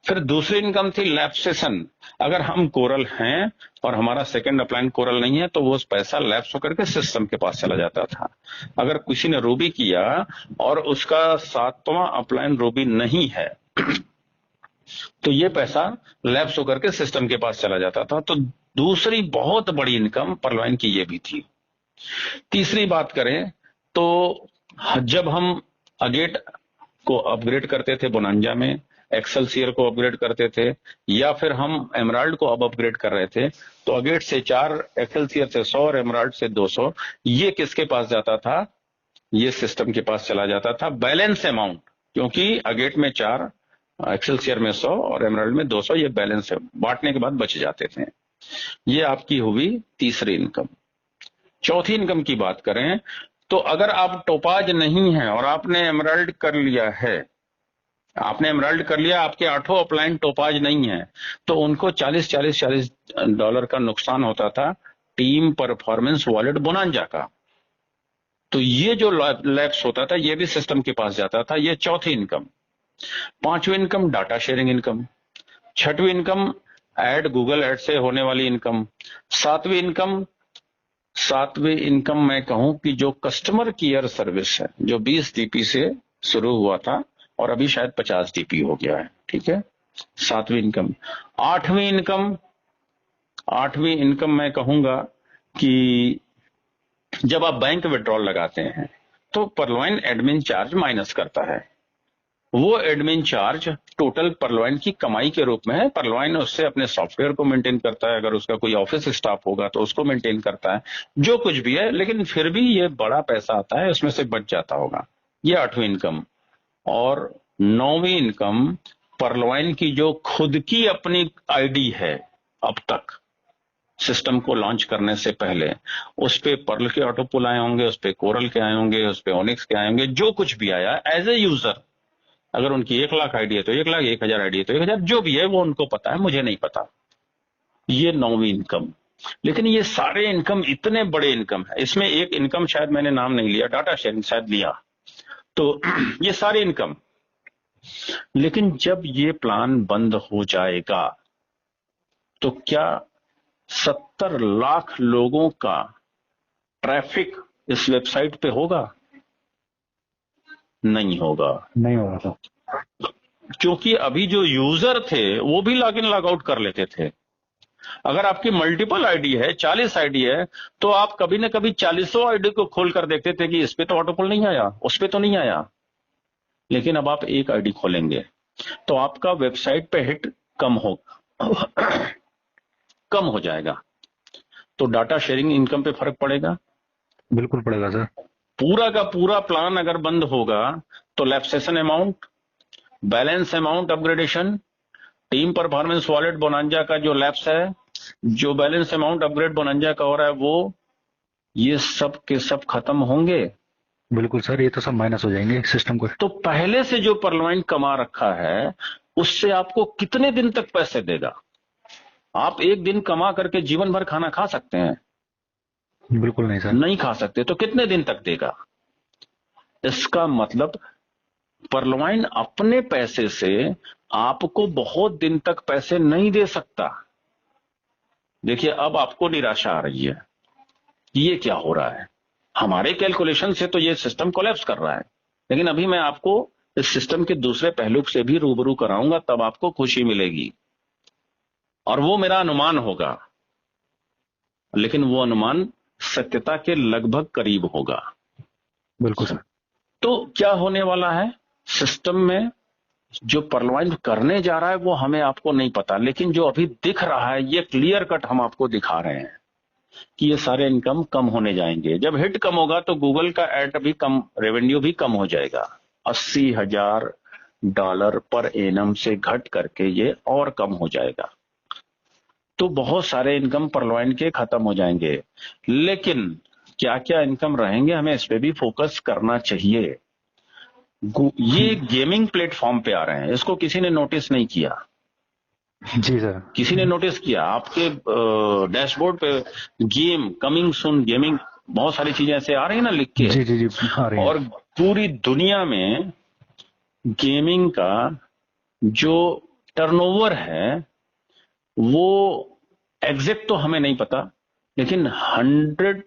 फिर दूसरी इनकम थी लैप्सेशन। अगर हम कोरल हैं और हमारा सेकंड अपलाइन कोरल नहीं है तो वो पैसा लैप्स होकर के सिस्टम के पास चला जाता था। अगर किसी ने रूबी किया और उसका 7वां अपलाइन रूबी नहीं है तो ये पैसा लैप्स होकर के सिस्टम के पास चला जाता था। तो दूसरी बहुत बड़ी इनकम परलॉइन की ये भी थी। तीसरी बात करें तो जब हम अगेट को अपग्रेड करते थे बोनांजा में, एक्सेलसियर को अपग्रेड करते थे, या फिर हम एमराल्ड को अब अपग्रेड कर रहे थे, तो अगेट से 4, एक्सेलसियर से 100 और एमराल्ड से 200, ये किसके पास जाता था, ये सिस्टम के पास चला जाता था। बैलेंस अमाउंट, क्योंकि अगेट में 4, एक्सेलसियर में 100 और एमराल्ड में 200, ये बैलेंस है, बांटने के बाद बच जाते थे। ये आपकी हुई तीसरी इनकम। चौथी इनकम की बात करें तो अगर आप टोपाज नहीं है और आपने एमराल्ड कर लिया है, आपने एमराल्ड कर लिया, आपके 8 अपलाइन टोपाज नहीं है, तो उनको $40 का नुकसान होता था टीम परफॉर्मेंस वॉलेट बोनांजा का। तो ये जो लैप्स होता था ये भी सिस्टम के पास जाता था। ये चौथी इनकम। पांचवी इनकम डाटा शेयरिंग इनकम। छठवीं इनकम एड, गूगल एड से होने वाली इनकम। सातवीं इनकम मैं कहूं कि जो कस्टमर केयर सर्विस है, जो 20 DP से शुरू हुआ था और अभी शायद 50 DP हो गया है, ठीक है, सातवीं इनकम। आठवीं इनकम मैं कहूंगा कि जब आप बैंक विड्रॉल लगाते हैं तो परलॉइन एडमिन चार्ज माइनस करता है। वो एडमिन चार्ज टोटल परलवाइन की कमाई के रूप में है। परलवाइन उससे अपने सॉफ्टवेयर को मेंटेन करता है, अगर उसका कोई ऑफिस स्टाफ होगा तो उसको मेंटेन करता है, जो कुछ भी है, लेकिन फिर भी ये बड़ा पैसा आता है, उसमें से बच जाता होगा। ये 8वीं इनकम। और 9वीं इनकम परलवाइन की जो खुद की अपनी आईडी है, अब तक सिस्टम को लॉन्च करने से पहले उस पे पर्ल के ऑटो पुल आए होंगे, उस पे कोरल के आए होंगे, उस पे ओनिक्स के आए होंगे, जो कुछ भी आया एज ए यूजर, अगर उनकी 1 लाख आईडी है तो 1 लाख, 1,000 आईडी है तो 1,000, जो भी है वो उनको पता है, मुझे नहीं पता। ये 9वीं इनकम। लेकिन ये सारे इनकम इतने बड़े इनकम है, इसमें एक इनकम शायद मैंने नाम नहीं लिया, डाटा शेयरिंग शायद लिया, तो ये सारे इनकम। लेकिन जब ये प्लान बंद हो जाएगा तो क्या 70 लाख लोगों का ट्रैफिक इस वेबसाइट पे होगा? नहीं होगा। नहीं होगा सर। क्योंकि अभी जो यूजर थे वो भी लॉग इन लॉग आउट कर लेते थे। अगर आपकी मल्टीपल आईडी है, 40 आईडी है, तो आप कभी ना कभी 40 आईडी को खोल कर देखते थे कि इस पे तो ऑटोपुल नहीं आया, उस पे तो नहीं आया। लेकिन अब आप एक आईडी खोलेंगे तो आपका वेबसाइट पे हिट कम होगा, कम हो जाएगा। तो डाटा शेयरिंग इनकम पे फर्क पड़ेगा। बिल्कुल पड़ेगा सर। पूरा का पूरा प्लान अगर बंद होगा तो lapse session amount, balance amount upgradation, team performance wallet bonanza का जो लैप्स है, जो बैलेंस अमाउंट अपग्रेड बोनांजा का हो रहा है, वो ये सब के सब खत्म होंगे। बिल्कुल सर, ये तो सब माइनस हो जाएंगे सिस्टम को। तो पहले से जो परलवाइन कमा रखा है उससे आपको कितने दिन तक पैसे देगा? आप एक दिन कमा करके जीवन भर खाना खा सकते हैं? बिल्कुल नहीं सर। नहीं खा सकते। तो कितने दिन तक देगा? इसका मतलब परलवाइन अपने पैसे से आपको बहुत दिन तक पैसे नहीं दे सकता। देखिए, अब आपको निराशा आ रही है, ये क्या हो रहा है? हमारे कैलकुलेशन से तो ये सिस्टम कोलैप्स कर रहा है, लेकिन अभी मैं आपको इस सिस्टम के दूसरे पहलू से भी रूबरू कराऊंगा, तब आपको खुशी मिलेगी। और वो मेरा अनुमान होगा, लेकिन वो अनुमान सत्यता के लगभग करीब होगा। बिल्कुल सर। तो क्या होने वाला है सिस्टम में? जो परलवाइन करने जा रहा है वो हमें आपको नहीं पता, लेकिन जो अभी दिख रहा है ये क्लियर कट हम आपको दिखा रहे हैं कि ये सारे इनकम कम होने जाएंगे। जब हिट कम होगा तो गूगल का एड भी कम, रेवेन्यू भी कम हो जाएगा। $80,000 पर एनम से घट करके ये और कम हो जाएगा। तो बहुत सारे इनकम परलवाइन के खत्म हो जाएंगे। लेकिन क्या क्या इनकम रहेंगे, हमें इस पे भी फोकस करना चाहिए। ये गेमिंग प्लेटफॉर्म पे आ रहे हैं, इसको किसी ने नोटिस नहीं किया। जी सर। किसी ने नोटिस किया? आपके डैशबोर्ड पे गेम कमिंग सून, गेमिंग, बहुत सारी चीजें ऐसे आ रही है ना लिख के। जी जी जी आ रही हैं। और पूरी दुनिया में गेमिंग का जो टर्नओवर है वो एग्जैक्ट तो हमें नहीं पता, लेकिन 100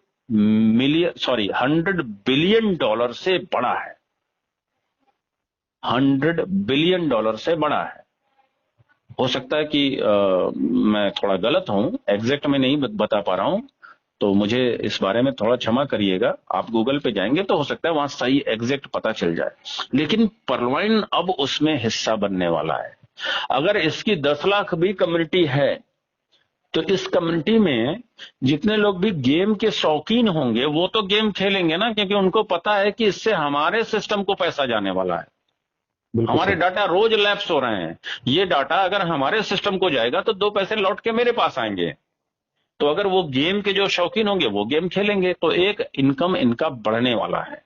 बिलियन डॉलर से बड़ा है। 100 बिलियन डॉलर से बड़ा है। हो सकता है कि मैं थोड़ा गलत हूं, एग्जैक्ट में नहीं बता पा रहा हूं, तो मुझे इस बारे में थोड़ा क्षमा करिएगा। आप गूगल पे जाएंगे तो हो सकता है वहां सही एग्जैक्ट पता चल जाए। लेकिन परलवाइन अब उसमें हिस्सा बनने वाला है। अगर इसकी 10 लाख भी कम्युनिटी है तो इस कम्युनिटी में जितने लोग भी गेम के शौकीन होंगे वो तो गेम खेलेंगे ना, क्योंकि उनको पता है कि इससे हमारे सिस्टम को पैसा जाने वाला है। हमारे डाटा रोज लैप्स हो रहे हैं, ये डाटा अगर हमारे सिस्टम को जाएगा तो 2 पैसे लौट के मेरे पास आएंगे। तो अगर वो गेम के जो शौकीन होंगे वो गेम खेलेंगे, तो एक इनकम इनका बढ़ने वाला है।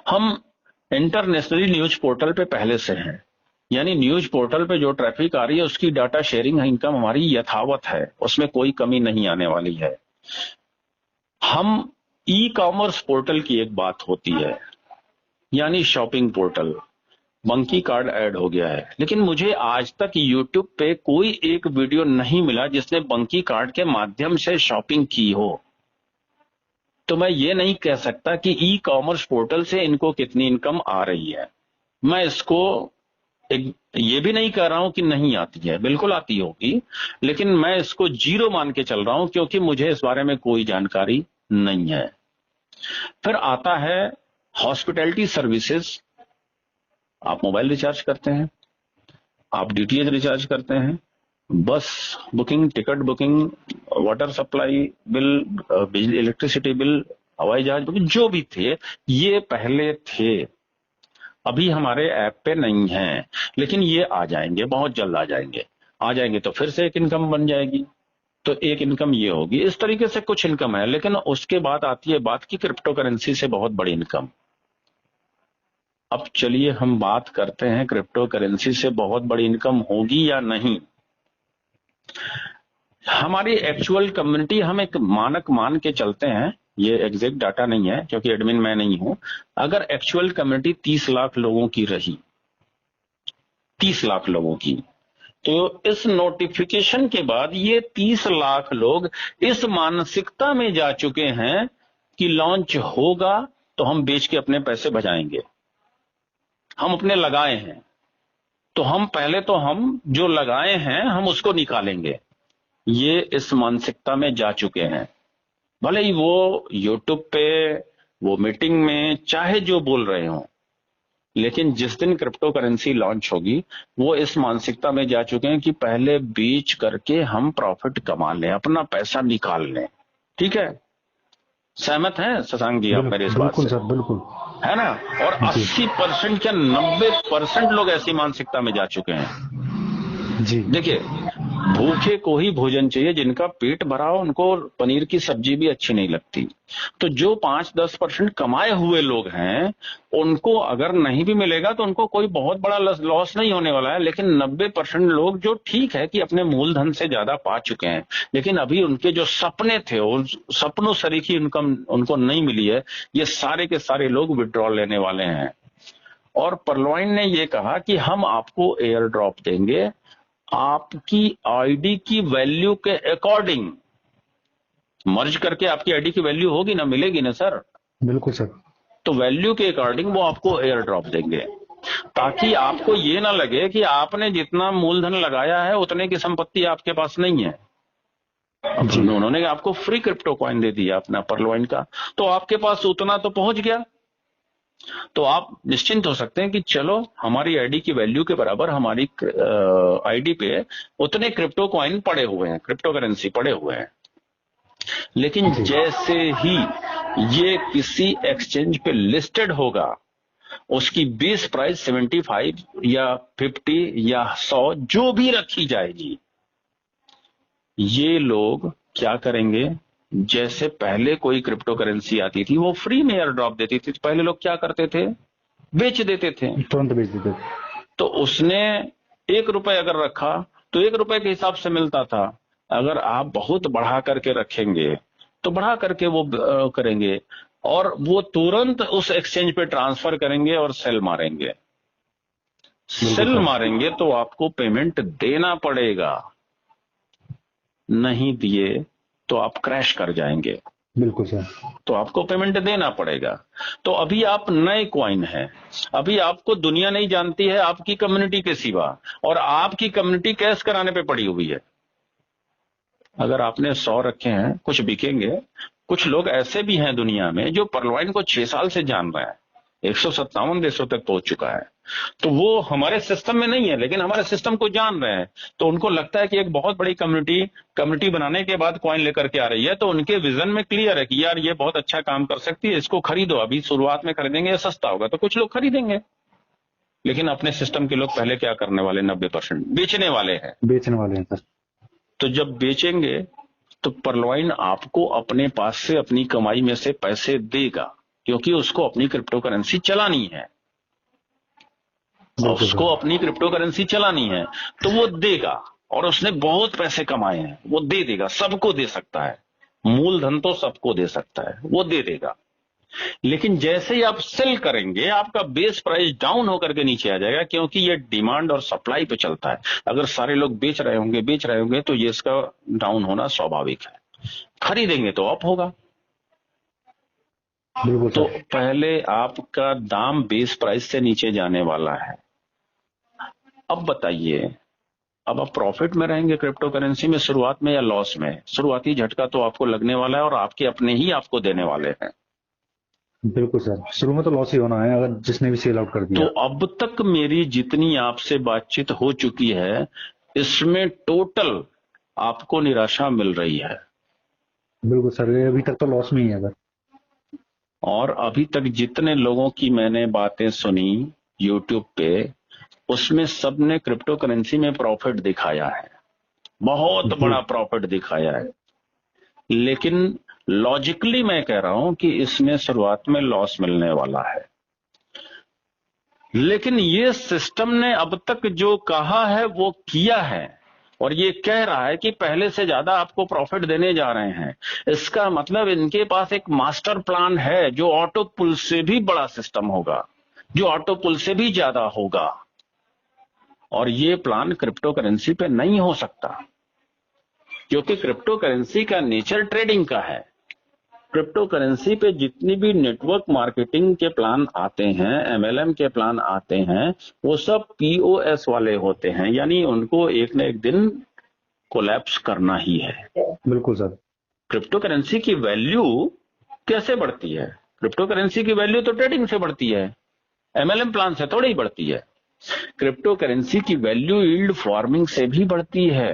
हम इंटरनेशनली न्यूज पोर्टल पे पहले से हैं, यानी न्यूज पोर्टल पे जो ट्रैफिक आ रही है उसकी डाटा शेयरिंग इनकम हमारी यथावत है, उसमें कोई कमी नहीं आने वाली है। हम ई कॉमर्स पोर्टल की एक बात होती है, यानी shopping portal, monkey card add हो गया है, लेकिन मुझे आज तक यूट्यूब पे कोई एक वीडियो नहीं मिला जिसने मंकी कार्ड के माध्यम से शॉपिंग की हो। तो मैं ये नहीं कह सकता कि ई कॉमर्स पोर्टल से इनको कितनी इनकम आ रही है। मैं इसको ये भी नहीं कह रहा हूं कि नहीं आती है, बिल्कुल आती होगी, लेकिन मैं इसको 0 मान के चल रहा हूं क्योंकि मुझे इस बारे में कोई जानकारी नहीं है। फिर आता है हॉस्पिटैलिटी सर्विसेज, आप मोबाइल रिचार्ज करते हैं, आप डीटीएच रिचार्ज करते हैं, बस booking, ticket booking, water supply bill, बिजली इलेक्ट्रिसिटी बिल, हवाई जहाज बुकिंग, जो भी थे ये पहले थे। अभी हमारे ऐप पे नहीं है, लेकिन ये आ जाएंगे, बहुत जल्द आ जाएंगे। आ जाएंगे तो फिर से एक इनकम बन जाएगी। तो एक इनकम ये होगी। इस तरीके से कुछ इनकम है, लेकिन उसके बाद आती है बात की क्रिप्टो करेंसी से बहुत बड़ी इनकम। अब चलिए हम बात करते हैं क्रिप्टो करेंसी से बहुत बड़ी इनकम होगी या नहीं। हमारी एक्चुअल कम्युनिटी, हम एक मानक मान के चलते हैं, ये एग्जैक्ट डाटा नहीं है क्योंकि एडमिन मैं नहीं हूं। अगर एक्चुअल कम्युनिटी 30 लाख लोगों की रही, 30 लाख लोगों की, तो इस नोटिफिकेशन के बाद ये 30 लाख लोग इस मानसिकता में जा चुके हैं कि लॉन्च होगा तो हम बेच के अपने पैसे बचाएंगे। हम अपने लगाए हैं तो हम पहले तो हम जो लगाए हैं हम उसको निकालेंगे। ये इस मानसिकता में जा चुके हैं। भले ही वो यूट्यूब पे, वो मीटिंग में चाहे जो बोल रहे हो, लेकिन जिस दिन क्रिप्टो करेंसी लॉन्च होगी वो इस मानसिकता में जा चुके हैं कि पहले बेच करके हम प्रॉफिट कमा लें, अपना पैसा निकाल लें। ठीक है, सहमत हैं शशांक जी आप मेरे इस बात बिल्कुल से? सर, बिल्कुल। है ना? और जी 80% या 90% लोग ऐसी मानसिकता में जा चुके हैं। जी देखिए, भूखे को ही भोजन चाहिए, जिनका पेट भरा हो उनको पनीर की सब्जी भी अच्छी नहीं लगती। तो जो 5-10% कमाए हुए लोग हैं उनको अगर नहीं भी मिलेगा तो उनको कोई बहुत बड़ा लॉस नहीं होने वाला है। लेकिन 90% लोग जो ठीक है कि अपने मूलधन से ज्यादा पा चुके हैं, लेकिन अभी उनके जो सपने थे उन सपनों सरीखी इनकम उनको नहीं मिली है, ये सारे के सारे लोग विड्रॉल लेने वाले हैं। और परलॉइन ने ये कहा कि हम आपको एयर ड्रॉप देंगे, आपकी आईडी की वैल्यू के अकॉर्डिंग मर्ज करके आपकी आईडी की वैल्यू होगी ना, मिलेगी ना सर? बिल्कुल सर। तो वैल्यू के अकॉर्डिंग वो आपको एयर ड्रॉप देंगे, ताकि आपको ये ना लगे कि आपने जितना मूलधन लगाया है उतने की संपत्ति आपके पास नहीं है। अब जी उन्होंने आपको फ्री क्रिप्टो कॉइन दे दिया अपना परलॉइन का, तो आपके पास उतना तो पहुंच गया। तो आप निश्चिंत हो सकते हैं कि चलो हमारी आईडी की वैल्यू के बराबर हमारी आईडी पे उतने क्रिप्टो कॉइन पड़े हुए हैं, क्रिप्टो करेंसी पड़े हुए हैं। लेकिन जी जैसे ही ये किसी एक्सचेंज पे लिस्टेड होगा, उसकी बेस प्राइस 75 या 50 या 100 जो भी रखी जाएगी, ये लोग क्या करेंगे? जैसे पहले कोई क्रिप्टो करेंसी आती थी वो फ्री में एयर ड्रॉप देती थी, तो पहले लोग क्या करते थे? बेच देते थे। तुरंत भेज देते। तो उसने 1 रुपए अगर रखा तो 1 रुपए के हिसाब से मिलता था। अगर आप बहुत बढ़ा करके रखेंगे तो बढ़ा करके वो करेंगे, और वो तुरंत उस एक्सचेंज पे ट्रांसफर करेंगे और सेल मारेंगे। बिल्कुल सेल सर। मारेंगे तो आपको पेमेंट देना पड़ेगा, नहीं दिए तो आप क्रैश कर जाएंगे। बिल्कुल सर। तो आपको पेमेंट देना पड़ेगा। तो अभी आप नए कॉइन हैं, अभी आपको दुनिया नहीं जानती है आपकी कम्युनिटी के सिवा, और आपकी कम्युनिटी कैश कराने पे पड़ी हुई है। अगर आपने 100 रखे हैं, कुछ बिकेंगे। कुछ लोग ऐसे भी हैं दुनिया में जो परलॉइन को 6 साल से जान रहे हैं, 157 देशों तक पहुंच चुका है। तो वो हमारे सिस्टम में नहीं है, लेकिन हमारे सिस्टम को जान रहे हैं। तो उनको लगता है कि एक बहुत बड़ी कम्युनिटी बनाने के बाद कॉइन लेकर के आ रही है, तो उनके विजन में क्लियर है कि यार ये बहुत अच्छा काम कर सकती है, इसको खरीदो। अभी शुरुआत में खरीदेंगे, ये सस्ता होगा तो कुछ लोग खरीदेंगे। लेकिन अपने सिस्टम के लोग पहले क्या करने वाले? 90% बेचने वाले हैं। बेचने वाले हैं सर। तो जब बेचेंगे तो परलॉइन आपको अपने पास से अपनी कमाई में से पैसे देगा, क्योंकि उसको अपनी क्रिप्टो करेंसी चलानी है। बिल्कुल उसको सर। अपनी क्रिप्टो करेंसी चलानी है तो वो देगा। और उसने बहुत पैसे कमाए हैं, वो दे देगा, सबको दे सकता है। मूलधन तो सबको दे सकता है, वो दे देगा। लेकिन जैसे ही आप सेल करेंगे आपका बेस प्राइस डाउन होकर के नीचे आ जाएगा, क्योंकि ये डिमांड और सप्लाई पे चलता है। अगर सारे लोग बेच रहे होंगे तो ये इसका डाउन होना स्वाभाविक है। खरीदेंगे तो अप होगा। बिल्कुल तो सर। पहले आपका दाम बेस प्राइस से नीचे जाने वाला है। अब बताइए, अब आप प्रॉफिट में रहेंगे क्रिप्टो करेंसी में शुरुआत में या लॉस में? शुरुआती झटका तो आपको लगने वाला है और आपके अपने ही आपको देने वाले हैं। बिल्कुल सर, शुरू में तो लॉस ही होना है अगर जिसने भी सेल आउट कर तो दिया। अब तक मेरी जितनी आपसे बातचीत हो चुकी है, इसमें टोटल आपको निराशा मिल रही है। बिल्कुल सर, ये अभी तक तो लॉस में ही है सर। और अभी तक जितने लोगों की मैंने बातें सुनी यूट्यूब पे, उसमें सबने क्रिप्टो करेंसी में प्रॉफिट दिखाया है, बहुत जी। बड़ा प्रॉफिट दिखाया है। लेकिन लॉजिकली मैं कह रहा हूं कि इसमें शुरुआत में लॉस मिलने वाला है। लेकिन ये सिस्टम ने अब तक जो कहा है वो किया है, और ये कह रहा है कि पहले से ज्यादा आपको प्रॉफिट देने जा रहे हैं। इसका मतलब इनके पास एक मास्टर प्लान है, जो ऑटो पुल से भी बड़ा सिस्टम होगा, जो ऑटो पुल से भी ज्यादा होगा। और ये प्लान क्रिप्टो करेंसी पे नहीं हो सकता, क्योंकि क्रिप्टो करेंसी का नेचर ट्रेडिंग का है। क्रिप्टो करेंसी पे जितनी भी नेटवर्क मार्केटिंग के प्लान आते हैं, एमएलएम के प्लान आते हैं, वो सब पीओएस वाले होते हैं, यानी उनको एक न एक दिन कोलैप्स करना ही है। बिल्कुल सर। क्रिप्टो करेंसी की वैल्यू कैसे बढ़ती है? क्रिप्टो करेंसी की वैल्यू तो ट्रेडिंग से बढ़ती है, एमएलएम प्लान से थोड़ी ही बढ़ती है। क्रिप्टो करेंसी की वैल्यू यील्ड फार्मिंग से भी बढ़ती है।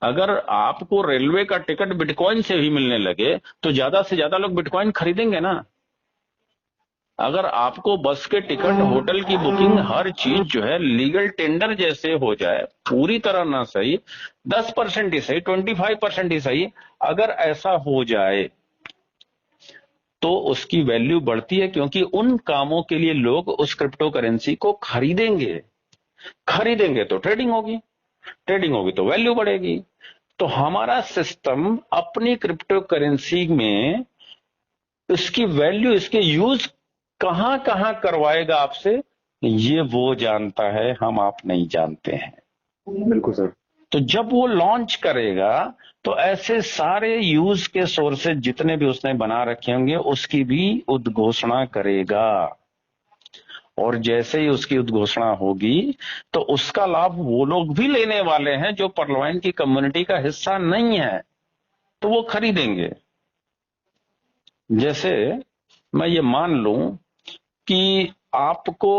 अगर आपको रेलवे का टिकट बिटकॉइन से भी मिलने लगे तो ज्यादा से ज्यादा लोग बिटकॉइन खरीदेंगे ना। अगर आपको बस के टिकट, होटल की बुकिंग, हर चीज जो है लीगल टेंडर जैसे हो जाए, पूरी तरह ना सही, 10% ही सही, 25% ही सही, अगर ऐसा हो जाए तो उसकी वैल्यू बढ़ती है, क्योंकि उन कामों के लिए लोग उस क्रिप्टो करेंसी को खरीदेंगे। खरीदेंगे तो ट्रेडिंग होगी, ट्रेडिंग होगी तो वैल्यू बढ़ेगी। तो हमारा सिस्टम अपनी क्रिप्टो करेंसी में इसकी वैल्यू, इसके यूज कहां कहां करवाएगा आपसे, ये वो जानता है, हम आप नहीं जानते हैं। बिल्कुल सर। तो जब वो लॉन्च करेगा तो ऐसे सारे यूज के सोर्सेज जितने भी उसने बना रखे होंगे उसकी भी उद्घोषणा करेगा। और जैसे ही उसकी उद्घोषणा होगी तो उसका लाभ वो लोग भी लेने वाले हैं जो परलवाइन की कम्युनिटी का हिस्सा नहीं है, तो वो खरीदेंगे। जैसे मैं ये मान लूं कि आपको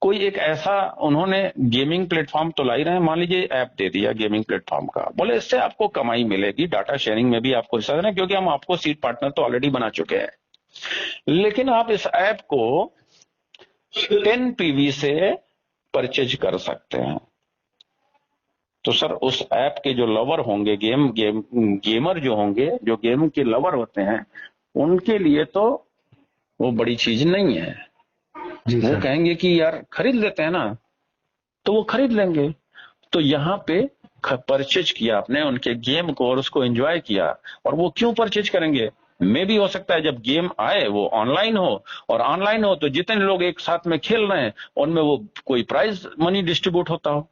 कोई एक ऐसा, उन्होंने गेमिंग प्लेटफॉर्म तो ला ही रहे हैं, मान लीजिए ऐप दे दिया गेमिंग प्लेटफॉर्म का, बोले इससे आपको कमाई मिलेगी, डाटा शेयरिंग में भी आपको हिस्सा देना, क्योंकि हम आपको सीड पार्टनर तो ऑलरेडी बना चुके हैं, लेकिन आप इस ऐप को 10 पीवी से परचेज कर सकते हैं। तो सर उस ऐप के जो लवर होंगे, गेमर जो होंगे, जो गेम के लवर होते हैं, उनके लिए तो वो बड़ी चीज नहीं है। जी वो सर। कहेंगे कि यार खरीद लेते हैं ना, तो वो खरीद लेंगे। तो यहाँ पे परचेज किया आपने उनके गेम को और उसको एंजॉय किया। और वो क्यों परचेज करेंगे? मे भी हो सकता है जब गेम आए वो ऑनलाइन हो, और ऑनलाइन हो तो जितने लोग एक साथ में खेल रहे हैं उनमें वो कोई प्राइज मनी डिस्ट्रीब्यूट होता हो,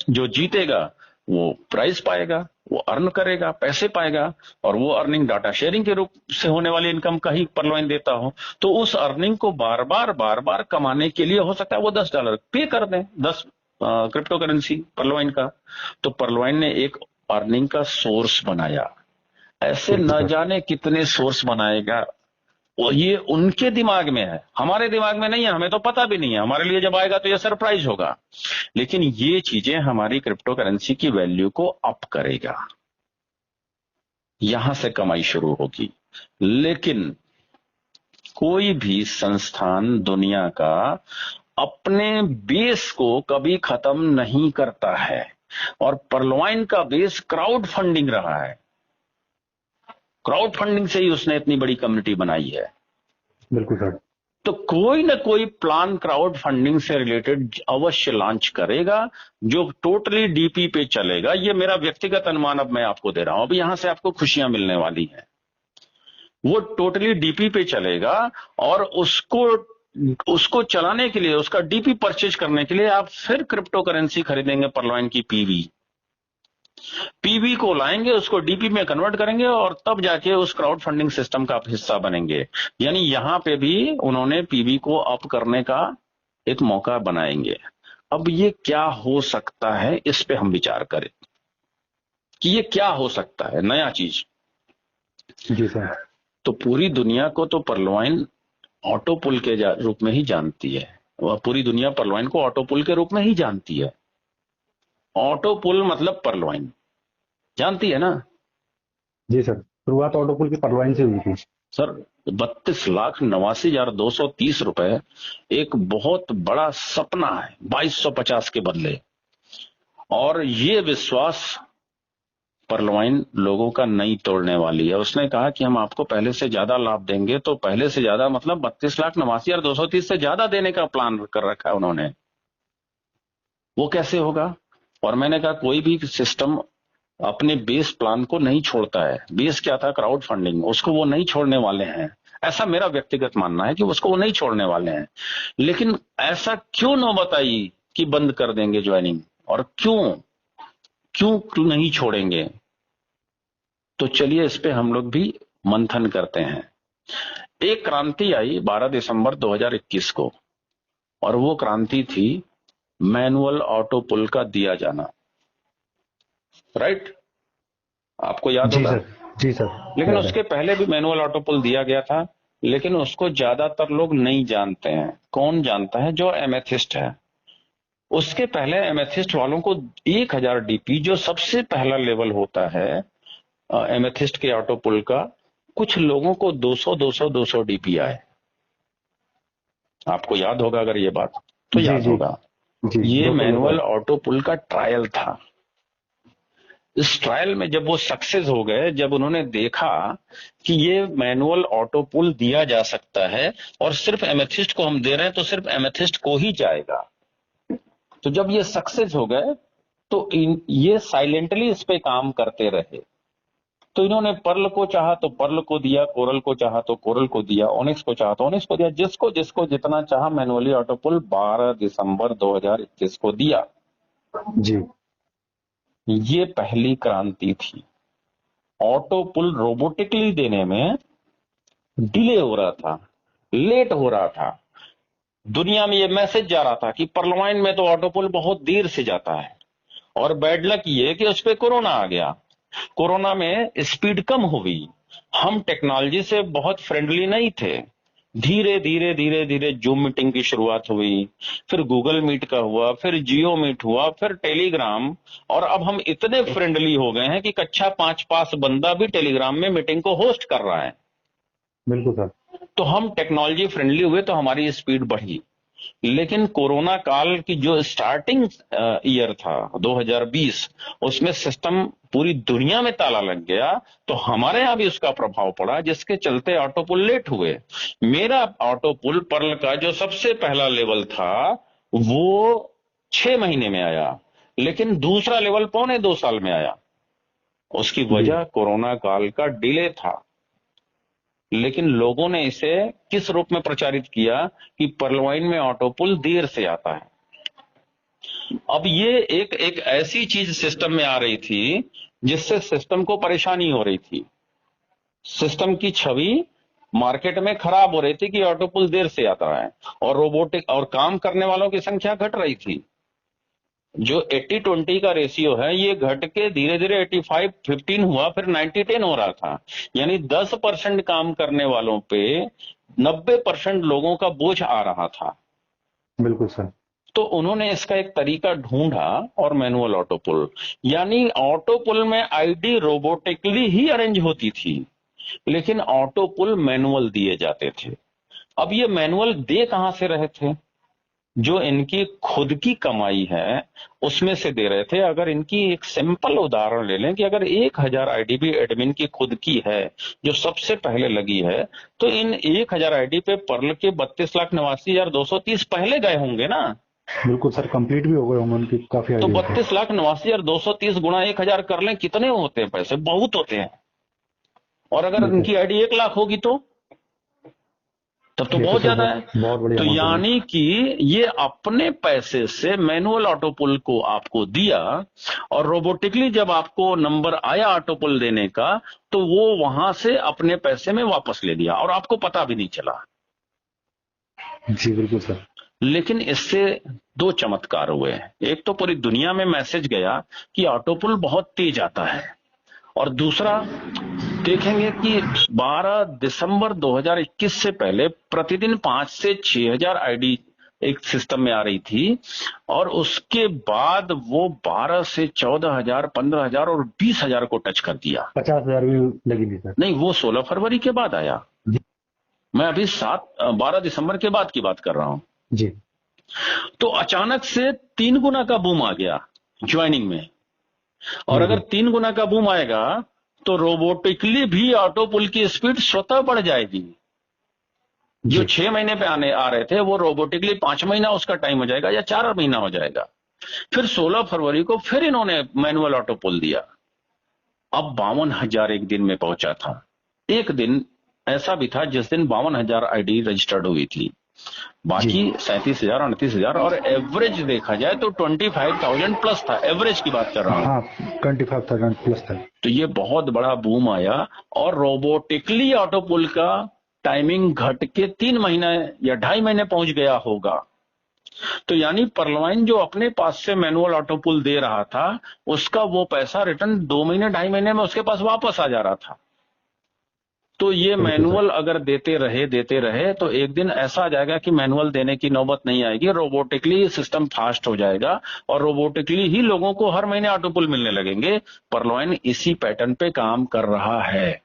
जो जीतेगा वो प्राइज पाएगा, वो अर्न करेगा, पैसे पाएगा, और वो अर्निंग डाटा शेयरिंग के रूप से होने वाली इनकम का ही परलॉइन देता हो। तो उस अर्निंग को बार बार कमाने के लिए हो सकता है वो $10 पे कर दें, 10 क्रिप्टो करेंसी परलॉइन का। तो परलॉइन ने एक अर्निंग का सोर्स बनाया। ऐसे बिल्कुल न सर। जाने कितने सोर्स बनाएगा। और ये उनके दिमाग में है, हमारे दिमाग में नहीं है, हमें तो पता भी नहीं है, हमारे लिए जब आएगा तो ये सरप्राइज होगा। लेकिन ये चीजें हमारी क्रिप्टो करेंसी की वैल्यू को अप करेगा, यहां से कमाई शुरू होगी। लेकिन कोई भी संस्थान दुनिया का अपने बेस को कभी खत्म नहीं करता है, और परलवाइन का बेस क्राउड फंडिंग रहा है। क्राउड फंडिंग से ही उसने इतनी बड़ी कम्युनिटी बनाई है। बिल्कुल सर। तो कोई ना कोई प्लान क्राउड फंडिंग से रिलेटेड अवश्य लॉन्च करेगा, जो टोटली डीपी पे चलेगा। ये मेरा व्यक्तिगत अनुमान अब मैं आपको दे रहा हूं, अभी यहां से आपको खुशियां मिलने वाली हैं। वो टोटली डीपी पे चलेगा, और उसको उसको चलाने के लिए, उसका डीपी परचेज करने के लिए आप फिर क्रिप्टो करेंसी खरीदेंगे, परलॉइन की पीवी। पीवी को लाएंगे, उसको डीपी में कन्वर्ट करेंगे, और तब जाके उस क्राउड फंडिंग सिस्टम का आप हिस्सा बनेंगे। यानी यहां पे भी उन्होंने पीवी को अप करने का एक मौका बनाएंगे। अब ये क्या हो सकता है, इस पे हम विचार करें कि ये क्या हो सकता है नया चीज। जी सर। तो पूरी दुनिया को तो परलवाइन ऑटो पुल के रूप में ही जानती है, वह पूरी दुनिया परलवाइन को ऑटो पुल के रूप में ही जानती है। ऑटो पुल मतलब परलवाइन, जानती है ना जी सर, शुरुआत ऑटोपुल की परवाइन से हुई थी। सर? 32,89,230 रुपए एक बहुत बड़ा सपना है 2250 के बदले, और ये विश्वास परलवाइन लोगों का नहीं तोड़ने वाली है। उसने कहा कि हम आपको पहले से ज्यादा लाभ देंगे, तो पहले से ज्यादा मतलब 32,89,230 से ज्यादा देने का प्लान कर रखा है उन्होंने। वो कैसे होगा? और मैंने कहा कोई भी सिस्टम अपने बेस प्लान को नहीं छोड़ता है। बेस क्या था? क्राउड फंडिंग, उसको वो नहीं छोड़ने वाले हैं, ऐसा मेरा व्यक्तिगत मानना है कि उसको वो नहीं छोड़ने वाले हैं। लेकिन ऐसा क्यों नौबत आई कि बंद कर देंगे ज्वाइनिंग, और क्यों क्यों नहीं छोड़ेंगे? तो चलिए इस पे हम लोग भी मंथन करते हैं। एक क्रांति आई 12 दिसंबर 2021 को, और वो क्रांति थी मैनुअल ऑटो पुल का दिया जाना। राइट, आपको याद जी होगा। सर, जी सर, लेकिन याद है। उसके पहले भी मैनुअल ऑटो पुल दिया गया था, लेकिन उसको ज्यादातर लोग नहीं जानते हैं। कौन जानता है? जो एमेथिस्ट है। उसके पहले एमेथिस्ट वालों को 1000 डीपी, जो सबसे पहला लेवल होता है एमेथिस्ट के ऑटो पुल का, कुछ लोगों को 200 डीपी आए। आपको याद होगा, अगर ये बात तो जी याद जी होगा। जी, ये 200 लोग मैनुअल आए। ऑटो पुल का ट्रायल था। इस ट्रायल में जब वो सक्सेस हो गए, जब उन्होंने देखा कि ये मैनुअल ऑटो पुल दिया जा सकता है और सिर्फ एमेथिस्ट को हम दे रहे हैं, तो सिर्फ एमेथिस्ट को ही जाएगा, तो जब ये सक्सेस हो गए तो ये साइलेंटली इस पे काम करते रहे। तो इन्होंने पर्ल को चाहा तो पर्ल को दिया, कोरल को चाहा तो कोरल को दिया, ओनिक्स को चाहा तो ओनिक्स को दिया, जिसको जिसको जितना चाहा मैनुअली ऑटो पुल 12 दिसंबर 2021 को दिया। जी ये पहली क्रांति थी। ऑटो पुल रोबोटिकली देने में डिले हो रहा था, लेट हो रहा था। दुनिया में ये मैसेज जा रहा था कि परलवाइन में तो ऑटो पुल बहुत देर से जाता है, और बैड लक ये कि उस पर कोरोना आ गया। कोरोना में स्पीड कम हो गई, हम टेक्नोलॉजी से बहुत फ्रेंडली नहीं थे। धीरे धीरे धीरे धीरे जूम मीटिंग की शुरुआत हुई, फिर गूगल मीट का हुआ, फिर जियो मीट हुआ, फिर टेलीग्राम, और अब हम इतने फ्रेंडली हो गए हैं कि कक्षा 5 पास बंदा भी टेलीग्राम में मीटिंग को होस्ट कर रहा है। बिल्कुल सर। तो हम टेक्नोलॉजी फ्रेंडली हुए तो हमारी स्पीड बढ़ी। लेकिन कोरोना काल की जो स्टार्टिंग ईयर था 2020, उसमें सिस्टम पूरी दुनिया में ताला लग गया, तो हमारे यहां भी उसका प्रभाव पड़ा, जिसके चलते ऑटो पुल लेट हुए। मेरा ऑटो पुल पर्ल का जो सबसे पहला लेवल था वो 6 महीने में आया, लेकिन दूसरा लेवल 2.25 साल में आया। उसकी जी वजह कोरोना काल का डिले था। लेकिन लोगों ने इसे किस रूप में प्रचारित किया कि परलवाइन में ऑटो पुल देर से आता है। अब ये एक ऐसी चीज सिस्टम में आ रही थी जिससे सिस्टम को परेशानी हो रही थी। सिस्टम की छवि मार्केट में खराब हो रही थी कि ऑटो पुल देर से आता है, और रोबोटिक और काम करने वालों की संख्या घट रही थी। जो 80-20 का रेशियो है, ये घट के धीरे धीरे 85-15 हुआ, फिर 90-10 हो रहा था। यानी 10% काम करने वालों पे 90% लोगों का बोझ आ रहा था। बिल्कुल सर। तो उन्होंने इसका एक तरीका ढूंढा, और मैनुअल ऑटो पुल, यानी ऑटो पुल में आईडी रोबोटिकली ही अरेंज होती थी, लेकिन ऑटो पुल मैनुअल दिए जाते थे। अब ये मैनुअल दे कहां से रहे थे? जो इनकी खुद की कमाई है उसमें से दे रहे थे। अगर इनकी एक सिंपल उदाहरण ले लें कि अगर 1000 आईडी एडमिन की खुद की है, जो सबसे पहले लगी है, तो इन 1000 आईडी पे पर्ल के 32,89,230 पहले गए होंगे ना। बिल्कुल सर, कंप्लीट भी हो गए होंगे उनकी काफी तो आईडिया थे। 32,89,230 गुणा 1000 कर लें, कितने होते हैं पैसे? बहुत होते हैं। और अगर बिल्कुल, इनकी आईडी 1 लाख होगी तो तब तो ये तो बहुत सर ज्यादा बहुत है। बहुत बड़ी तो अमाउंट होगी। यानी कि ये अपने पैसे से मैनुअल ऑटो पुल को आपको दिया, और रोबोटिकली जब आपको नंबर आया ऑटो पुल देने का, तो वो वहां से अपने पैसे में वापस ले लिया, और आपको पता भी नहीं चला। जी बिल्कुल सर। लेकिन इससे दो चमत्कार हुए। एक तो पूरी दुनिया में मैसेज गया कि ऑटो पुल बहुत तेज आता है, और दूसरा देखेंगे कि 12 दिसंबर 2021 से पहले प्रतिदिन 5 से 6,000 आईडी एक सिस्टम में आ रही थी, और उसके बाद वो 12 से 14,000, 15,000 और 20,000 को टच कर दिया। 50,000 भी लगी थी सर। नहीं, वो 16 फरवरी के बाद आया। जी मैं अभी 12 दिसंबर के बाद की बात कर रहा हूं। जी। तो अचानक से 3 गुना का बूम आ गया ज्वाइनिंग में, और अगर बिल्कुल 3 गुना का बूम आएगा तो रोबोटिकली भी ऑटो पुल की स्पीड स्वतः बढ़ जाएगी। जो जी 6 महीने पे आ रहे थे वो रोबोटिकली 5 महीना उसका टाइम हो जाएगा या 4 महीना हो जाएगा। फिर 16 फरवरी को फिर इन्होंने मैनुअल ऑटो पुल दिया। अब 52,000 एक दिन में पहुंचा था। एक दिन ऐसा भी था जिस दिन 52,000 आईडी रजिस्टर्ड हुई थी, बाकी 37,000, 38,000, और एवरेज देखा जाए तो 25,000 प्लस था। एवरेज की बात कर रहा हूं। हाँ 25,000 प्लस था। तो ये बहुत बड़ा बूम आया, और रोबोटिकली ऑटो पुल का टाइमिंग घट के 3 महीने या 2.5 महीने पहुंच गया होगा। तो यानी परलवाइन जो अपने पास से मैनुअल ऑटो पुल दे रहा था, उसका वो पैसा रिटर्न 2 महीने 2.5 महीने में उसके पास वापस आ जा रहा था। तो ये बिल्कुल सर। मैनुअल अगर देते रहे तो एक दिन ऐसा आ जाएगा कि मैनुअल देने की नौबत नहीं आएगी, रोबोटिकली सिस्टम फास्ट हो जाएगा, और रोबोटिकली ही लोगों को हर महीने ऑटो पुल मिलने लगेंगे। परलवाइन इसी पैटर्न पे काम कर रहा है।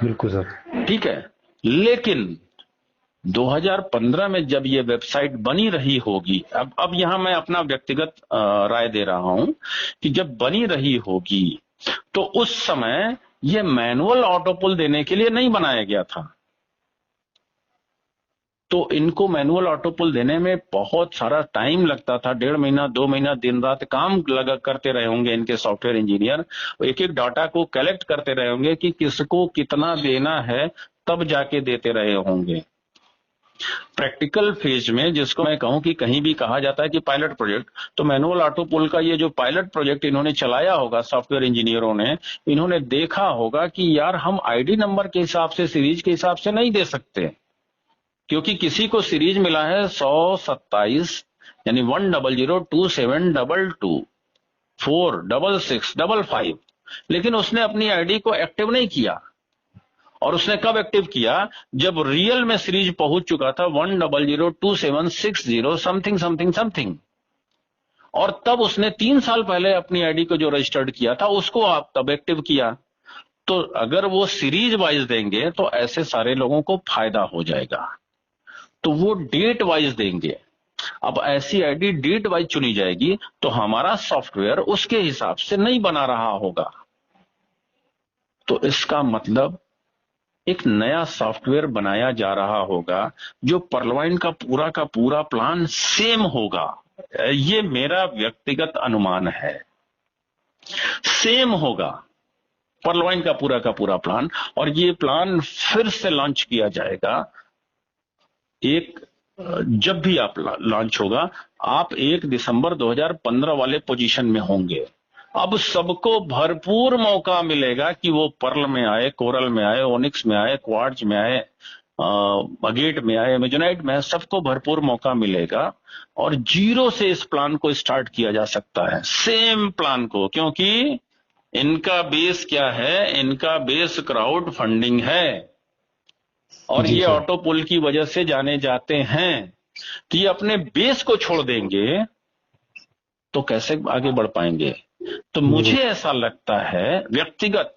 बिल्कुल सर। ठीक है, लेकिन 2015 में जब ये वेबसाइट बनी रही होगी, अब यहां मैं अपना व्यक्तिगत राय दे रहा हूं कि जब बनी रही होगी तो उस समय ये मैनुअल ऑटो पुल देने के लिए नहीं बनाया गया था। तो इनको मैनुअल ऑटो पुल देने में बहुत सारा टाइम लगता था, 1.5 महीना 2 महीना दिन रात काम लगा करते रहे होंगे इनके सॉफ्टवेयर इंजीनियर। एक एक डाटा को कलेक्ट करते रहे होंगे कि किसको कितना देना है, तब जाके देते रहे होंगे। प्रैक्टिकल फेज में, जिसको मैं कहूं कि कहीं भी कहा जाता है कि पायलट प्रोजेक्ट, तो मैनुअल ऑटो पुल का ये जो पायलट प्रोजेक्ट इन्होंने चलाया होगा सॉफ्टवेयर इंजीनियरों ने, इन्होंने देखा होगा कि यार हम आईडी नंबर के हिसाब से, सीरीज के हिसाब से नहीं दे सकते, क्योंकि किसी को सीरीज मिला है 127, यानी 1002722246655, लेकिन उसने अपनी आईडी को एक्टिव नहीं किया। और उसने कब एक्टिव किया? जब रियल में सीरीज पहुंच चुका था 1002760 समथिंग समथिंग समथिंग, और तब उसने 3 साल पहले अपनी आईडी को जो रजिस्टर्ड किया था उसको आप तब एक्टिव किया। तो अगर वो सीरीज वाइज देंगे तो ऐसे सारे लोगों को फायदा हो जाएगा। तो वो डेट वाइज देंगे। अब ऐसी आईडी डेट वाइज चुनी जाएगी तो हमारा सॉफ्टवेयर उसके हिसाब से नहीं बना रहा होगा। तो इसका मतलब एक नया सॉफ्टवेयर बनाया जा रहा होगा जो परलवाइन का पूरा प्लान सेम होगा। ये मेरा व्यक्तिगत अनुमान है, सेम होगा परलवाइन का पूरा प्लान। और ये प्लान फिर से लॉन्च किया जाएगा। जब भी आप लॉन्च होगा, आप 1 दिसंबर 2015 वाले पोजीशन में होंगे। अब सबको भरपूर मौका मिलेगा कि वो पर्ल में आए, कोरल में आए, ओनिक्स में आए, क्वार्ट्ज में आए, अगेट में आए, एमेजोनाइट में आए, सबको भरपूर मौका मिलेगा। और जीरो से इस प्लान को स्टार्ट किया जा सकता है, सेम प्लान को, क्योंकि इनका बेस क्या है? इनका बेस क्राउड फंडिंग है, और जी ये सर। ऑटो पुल की वजह से जाने जाते हैं। तो ये अपने बेस को छोड़ देंगे तो कैसे आगे बढ़ पाएंगे? तो मुझे ऐसा लगता है व्यक्तिगत,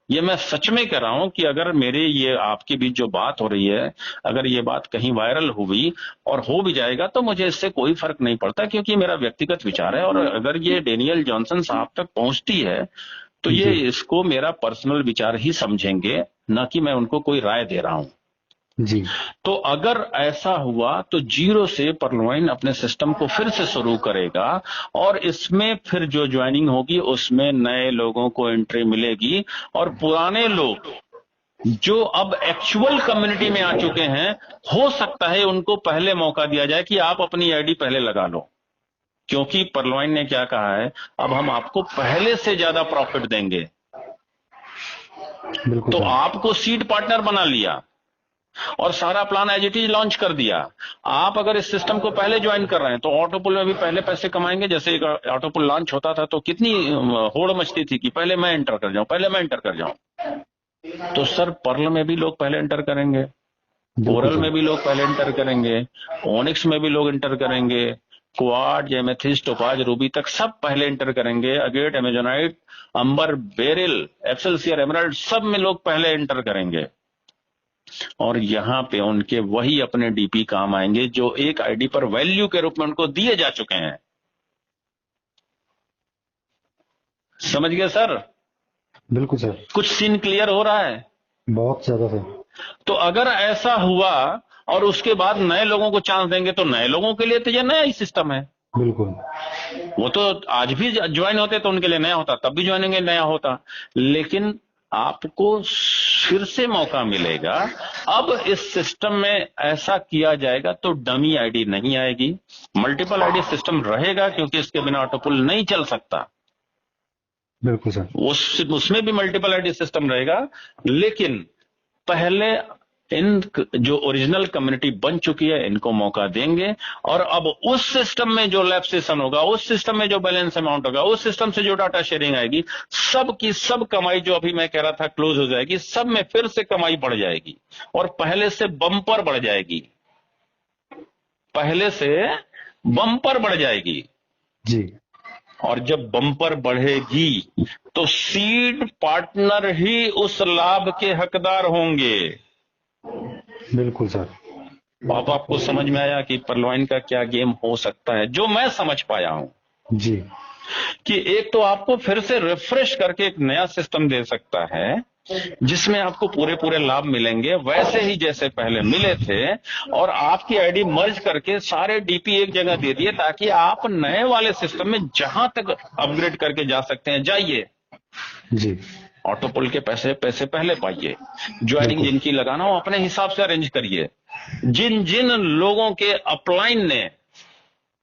ये मैं सच में कह रहा हूं कि अगर मेरे ये आपके बीच जो बात हो रही है, अगर ये बात कहीं वायरल हुई और हो भी जाएगा तो मुझे इससे कोई फर्क नहीं पड़ता, क्योंकि ये मेरा व्यक्तिगत विचार है। और अगर ये डेनियल जॉनसन साहब तक पहुंचती है तो ये जी इसको मेरा पर्सनल विचार ही समझेंगे, ना कि मैं उनको कोई राय दे रहा हूं। जी। तो अगर ऐसा हुआ तो जीरो से परलवाइन अपने सिस्टम को फिर से शुरू करेगा, और इसमें फिर जो ज्वाइनिंग होगी उसमें नए लोगों को एंट्री मिलेगी, और पुराने लोग जो अब एक्चुअल कम्युनिटी में आ चुके हैं, हो सकता है उनको पहले मौका दिया जाए कि आप अपनी आईडी पहले लगा लो, क्योंकि परलवाइन ने क्या कहा है, अब हम आपको पहले से ज्यादा प्रॉफिट देंगे। बिल्कुल तो सर। आपको सीड पार्टनर बना लिया, और सारा plan as it is launch कर दिया। आप अगर इस सिस्टम को पहले ज्वाइन कर रहे हैं तो ऑटोपुल में भी पहले पैसे कमाएंगे। जैसे एक ऑटोपुल लॉन्च होता था तो कितनी होड़ मचती थी कि पहले मैं एंटर कर जाऊं, पहले मैं एंटर कर जाऊं। तो सर पर्ल में भी लोग पहले एंटर करेंगे, बिल्कुल ओरल में सर। भी लोग पहले एंटर करेंगे, ओनिक्स में भी लोग एंटर करेंगे, क्वाड, जेमेथिस, टोपाज, रूबी तक सब पहले एंटर करेंगे, अगेट, अमेजोनाइट, अंबर, बेरिल, एक्सेलसियर, एमराल्ड सब में लोग पहले एंटर करेंगे। और यहाँ पे उनके वही अपने डीपी काम आएंगे जो एक आईडी पर वैल्यू के रूप में उनको दिए जा चुके हैं। समझ गए सर? बिल्कुल सर। कुछ सीन क्लियर हो रहा है? बहुत ज्यादा सर। तो अगर ऐसा हुआ और उसके बाद नए लोगों को चांस देंगे तो नए लोगों के लिए तो ये नया ही सिस्टम है। बिल्कुल। वो तो आज भी ज्वाइन होते तो उनके लिए नया होता, तब भी ज्वाइनिंग नया होता। लेकिन आपको फिर से मौका मिलेगा। अब इस सिस्टम में ऐसा किया जाएगा तो डमी आईडी नहीं आएगी, मल्टीपल आईडी सिस्टम रहेगा क्योंकि इसके बिना ऑटोपुल नहीं चल सकता। बिल्कुल सर। उसमें भी मल्टीपल आईडी सिस्टम रहेगा, लेकिन पहले इन जो ओरिजिनल कम्युनिटी बन चुकी है इनको मौका देंगे। और अब उस सिस्टम में जो लैब सेशन होगा, उस सिस्टम में जो बैलेंस अमाउंट होगा, उस सिस्टम से जो डाटा शेयरिंग आएगी, सब की सब कमाई जो अभी मैं कह रहा था क्लोज हो जाएगी, सब में फिर से कमाई बढ़ जाएगी और पहले से बम्पर बढ़ जाएगी, पहले से बम्पर बढ़ जाएगी। जी। और जब बम्पर बढ़ेगी तो सीड पार्टनर ही उस लाभ के हकदार होंगे। बिल्कुल सर। अब आपको समझ में आया कि परलवाइन का क्या गेम हो सकता है, जो मैं समझ पाया हूं जी। कि एक तो आपको फिर से रिफ्रेश करके एक नया सिस्टम दे सकता है जिसमें आपको पूरे पूरे लाभ मिलेंगे वैसे ही जैसे पहले मिले थे, और आपकी आईडी मर्ज करके सारे डीपी एक जगह दे दिए ताकि आप नए वाले सिस्टम में जहां तक अपग्रेड करके जा सकते हैं जाइए। जी। ऑटोपुल के पैसे पहले पाइए, ज्वाइनिंग बिल्कुल। जिनकी लगाना हो अपने हिसाब से अरेंज करिए। जिन जिन लोगों के अपलाइन ने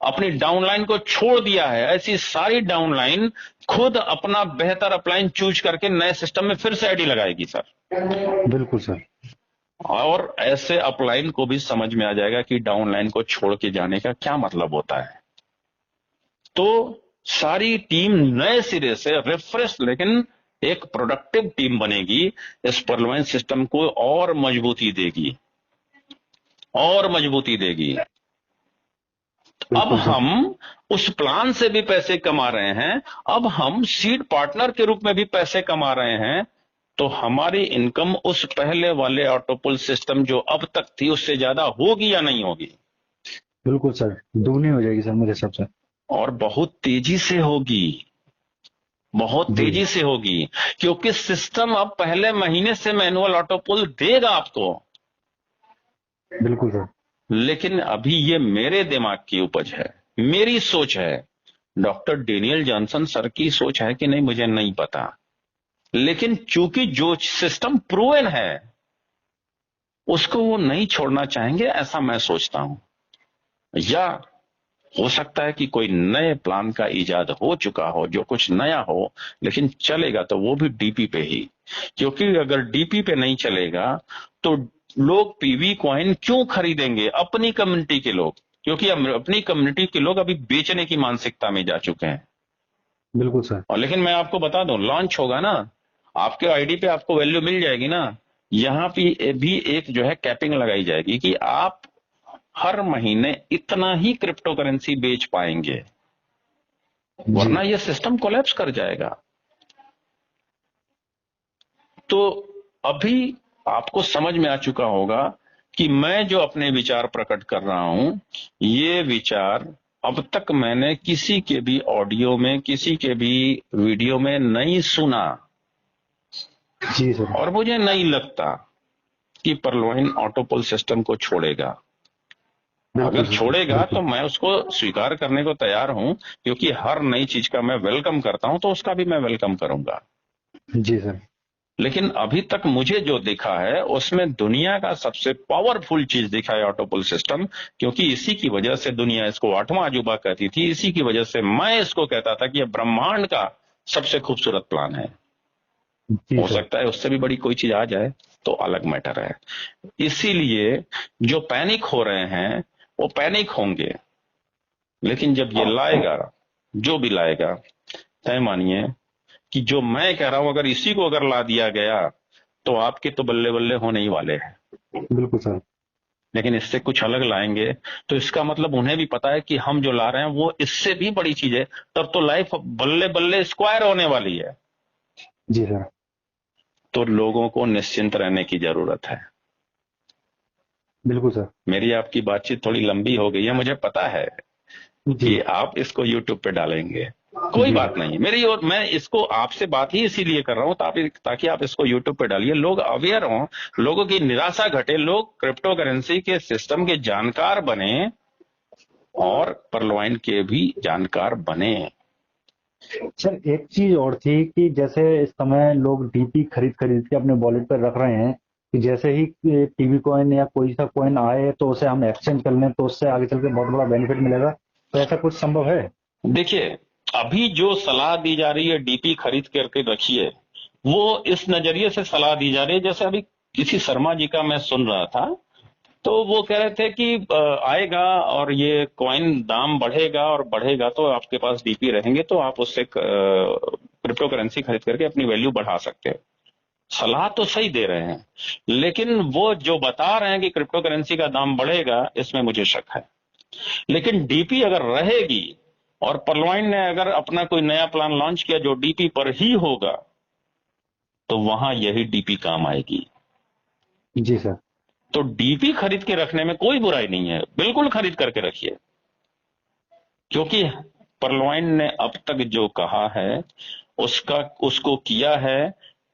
अपनी डाउनलाइन को छोड़ दिया है, ऐसी सारी डाउनलाइन खुद अपना बेहतर अपलाइन चूज करके नए सिस्टम में फिर से आईडी लगाएगी सर। बिल्कुल सर। और ऐसे अपलाइन को भी समझ में आ जाएगा कि डाउनलाइन को छोड़ के जाने का क्या मतलब होता है। तो सारी टीम नए सिरे से रिफ्रेश लेकिन एक प्रोडक्टिव टीम बनेगी, इस परलवाइन सिस्टम को और मजबूती देगी, और मजबूती देगी। अब हम उस प्लान से भी पैसे कमा रहे हैं, अब हम सीड पार्टनर के रूप में भी पैसे कमा रहे हैं, तो हमारी इनकम उस पहले वाले ऑटोपुल सिस्टम जो अब तक थी उससे ज्यादा होगी या नहीं होगी? बिल्कुल सर, दुगनी हो जाएगी सर मेरे हिसाब से। और बहुत तेजी से होगी, बहुत तेजी से होगी, क्योंकि सिस्टम अब पहले महीने से मैनुअल ऑटोपुल देगा आपको। बिल्कुल सर। लेकिन अभी ये मेरे दिमाग की उपज है, मेरी सोच है। डॉक्टर डेनियल जॉनसन सर की सोच है कि नहीं मुझे नहीं पता, लेकिन चूंकि जो सिस्टम प्रूवन है उसको वो नहीं छोड़ना चाहेंगे, ऐसा मैं सोचता हूं। या हो सकता है कि कोई नए प्लान का इजाद हो चुका हो, जो कुछ नया हो, लेकिन चलेगा तो वो भी डीपी पे ही, क्योंकि अगर डीपी पे नहीं चलेगा तो लोग पीवी कॉइन क्यों खरीदेंगे? अपनी कम्युनिटी के लोग, क्योंकि अपनी कम्युनिटी के लोग अभी बेचने की मानसिकता में जा चुके हैं। बिल्कुल सर। और लेकिन मैं आपको बता दूं, लॉन्च होगा ना, आपके आईडी पे आपको वैल्यू मिल जाएगी ना, यहां पे भी एक जो है कैपिंग लगाई जाएगी कि आप हर महीने इतना ही क्रिप्टो करेंसी बेच पाएंगे, वरना यह सिस्टम कोलैप्स कर जाएगा। तो अभी आपको समझ में आ चुका होगा कि मैं जो अपने विचार प्रकट कर रहा हूं, ये विचार अब तक मैंने किसी के भी ऑडियो में, किसी के भी वीडियो में नहीं सुना। जी सर। और मुझे नहीं लगता कि परलवाइन ऑटोपोल सिस्टम को छोड़ेगा। अगर छोड़ेगा तो मैं उसको स्वीकार करने को तैयार हूं, क्योंकि हर नई चीज का मैं वेलकम करता हूं, तो उसका भी मैं वेलकम करूंगा। जी सर। लेकिन अभी तक मुझे जो दिखा है उसमें दुनिया का सबसे पावरफुल चीज दिखा है ऑटोपुल सिस्टम, क्योंकि इसी की वजह से दुनिया इसको आठवां अजूबा कहती थी, इसी की वजह से मैं इसको कहता था कि यह ब्रह्मांड का सबसे खूबसूरत प्लान है। जी हो सर। सकता है उससे भी बड़ी कोई चीज आ जाए, तो अलग मैटर है। इसीलिए जो पैनिक हो रहे हैं वो पैनिक होंगे, लेकिन जब ये लाएगा, जो भी लाएगा, तय मानिए कि जो मैं कह रहा हूं अगर इसी को अगर ला दिया गया तो आपके तो बल्ले बल्ले होने ही वाले हैं। बिल्कुल सर। लेकिन इससे कुछ अलग लाएंगे तो इसका मतलब उन्हें भी पता है कि हम जो ला रहे हैं वो इससे भी बड़ी चीज है, तब तो लाइफ बल्ले बल्ले स्क्वायर होने वाली है। जी सर। तो लोगों को निश्चिंत रहने की जरूरत है। बिल्कुल सर। मेरी आपकी बातचीत थोड़ी लंबी हो गई है, मुझे पता है जी। कि आप इसको यूट्यूब पे डालेंगे। कोई जी बात सर। नहीं, मेरी और मैं इसको आपसे बात ही इसीलिए कर रहा हूं ताकि आप इसको यूट्यूब पे डालिए, लोग अवेयर हों, लोगों की निराशा घटे, लोग क्रिप्टो करेंसी के सिस्टम के जानकार बने और परलवाइन के भी जानकार बने। सर एक चीज और थी कि जैसे इस समय लोग डीपी खरीद खरीद के अपने वॉलेट पर रख रहे हैं कि जैसे ही टीवी कॉइन या कोई सा कॉइन आए तो उसे हम एक्सचेंज कर लें तो उससे आगे चल के बहुत बड़ा बेनिफिट मिलेगा। तो ऐसा कुछ संभव है? देखिए, अभी जो सलाह दी जा रही है डीपी खरीद करके रखिए, वो इस नजरिए से सलाह दी जा रही है, जैसे अभी किसी शर्मा जी का मैं सुन रहा था, तो वो कह रहे थे कि आएगा और ये कॉइन दाम बढ़ेगा और बढ़ेगा तो आपके पास डीपी रहेंगे तो आप उससे क्रिप्टो करेंसी खरीद करके अपनी वैल्यू बढ़ा सकते हो। सलाह तो सही दे रहे हैं, लेकिन वो जो बता रहे हैं कि क्रिप्टो करेंसी का दाम बढ़ेगा, इसमें मुझे शक है। लेकिन डीपी अगर रहेगी और परलवाइन ने अगर अपना कोई नया प्लान लॉन्च किया जो डीपी पर ही होगा, तो वहां यही डीपी काम आएगी। जी सर। तो डीपी खरीद के रखने में कोई बुराई नहीं है, बिल्कुल खरीद करके रखिए, क्योंकि परलवाइन ने अब तक जो कहा है उसका उसको किया है,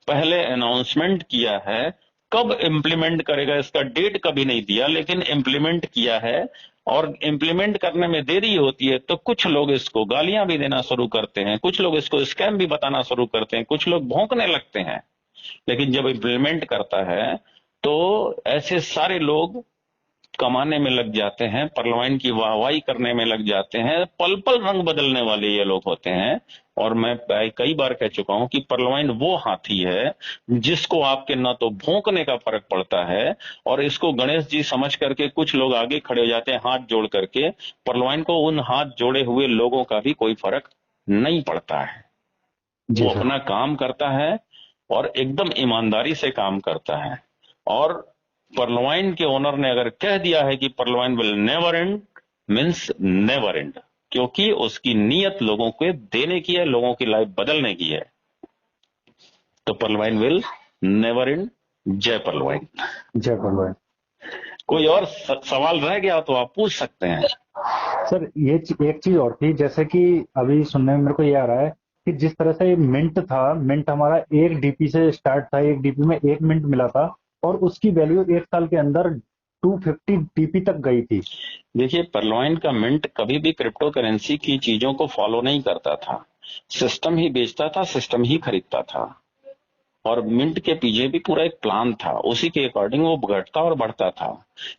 पहले अनाउंसमेंट किया है, कब इम्प्लीमेंट करेगा इसका डेट कभी नहीं दिया, लेकिन इम्प्लीमेंट किया है। और इम्प्लीमेंट करने में देरी होती है तो कुछ लोग इसको गालियां भी देना शुरू करते हैं, कुछ लोग इसको स्कैम भी बताना शुरू करते हैं, कुछ लोग भौंकने लगते हैं। लेकिन जब इम्प्लीमेंट करता है तो ऐसे सारे लोग कमाने में लग जाते हैं, परलवाइन की वाहवाही करने में लग जाते हैं, पल पल रंग बदलने वाले ये लोग होते हैं। और मैं कई बार कह चुका हूं कि परलवाइन वो हाथी है जिसको आपके ना तो भौंकने का फर्क पड़ता है, और इसको गणेश जी समझ करके कुछ लोग आगे खड़े हो जाते हैं हाथ जोड़ करके, परलवाइन को उन हाथ जोड़े हुए लोगों का भी कोई फर्क नहीं पड़ता है। जी वो सर। अपना काम करता है और एकदम ईमानदारी से काम करता है। और परलवाइन के ओनर ने अगर कह दिया है कि परलवाइन will never end, means never end, क्योंकि उसकी नीयत लोगों को देने की है, लोगों की लाइफ बदलने की है। तो परलवाइन विल नेवर एंड। जय परलवाइन। जय परवान। कोई और सवाल रह गया तो आप पूछ सकते हैं। सर एक चीज और थी जैसे कि अभी सुनने में मेरे को ये आ रहा है कि जिस तरह से मिंट था, मिंट हमारा एक डीपी से स्टार्ट था, एक डीपी में एक मिंट मिला था और उसकी वैल्यू एक साल के अंदर 250 डीपी तक गई थी। देखिए, परलवाइन का मिंट कभी भी क्रिप्टो करेंसी की चीजों को फॉलो नहीं करता था, सिस्टम ही बेचता था, सिस्टम ही खरीदता था। और मिंट के पीछे भी पूरा एक प्लान था, उसी के अकॉर्डिंग वो घटता और बढ़ता था।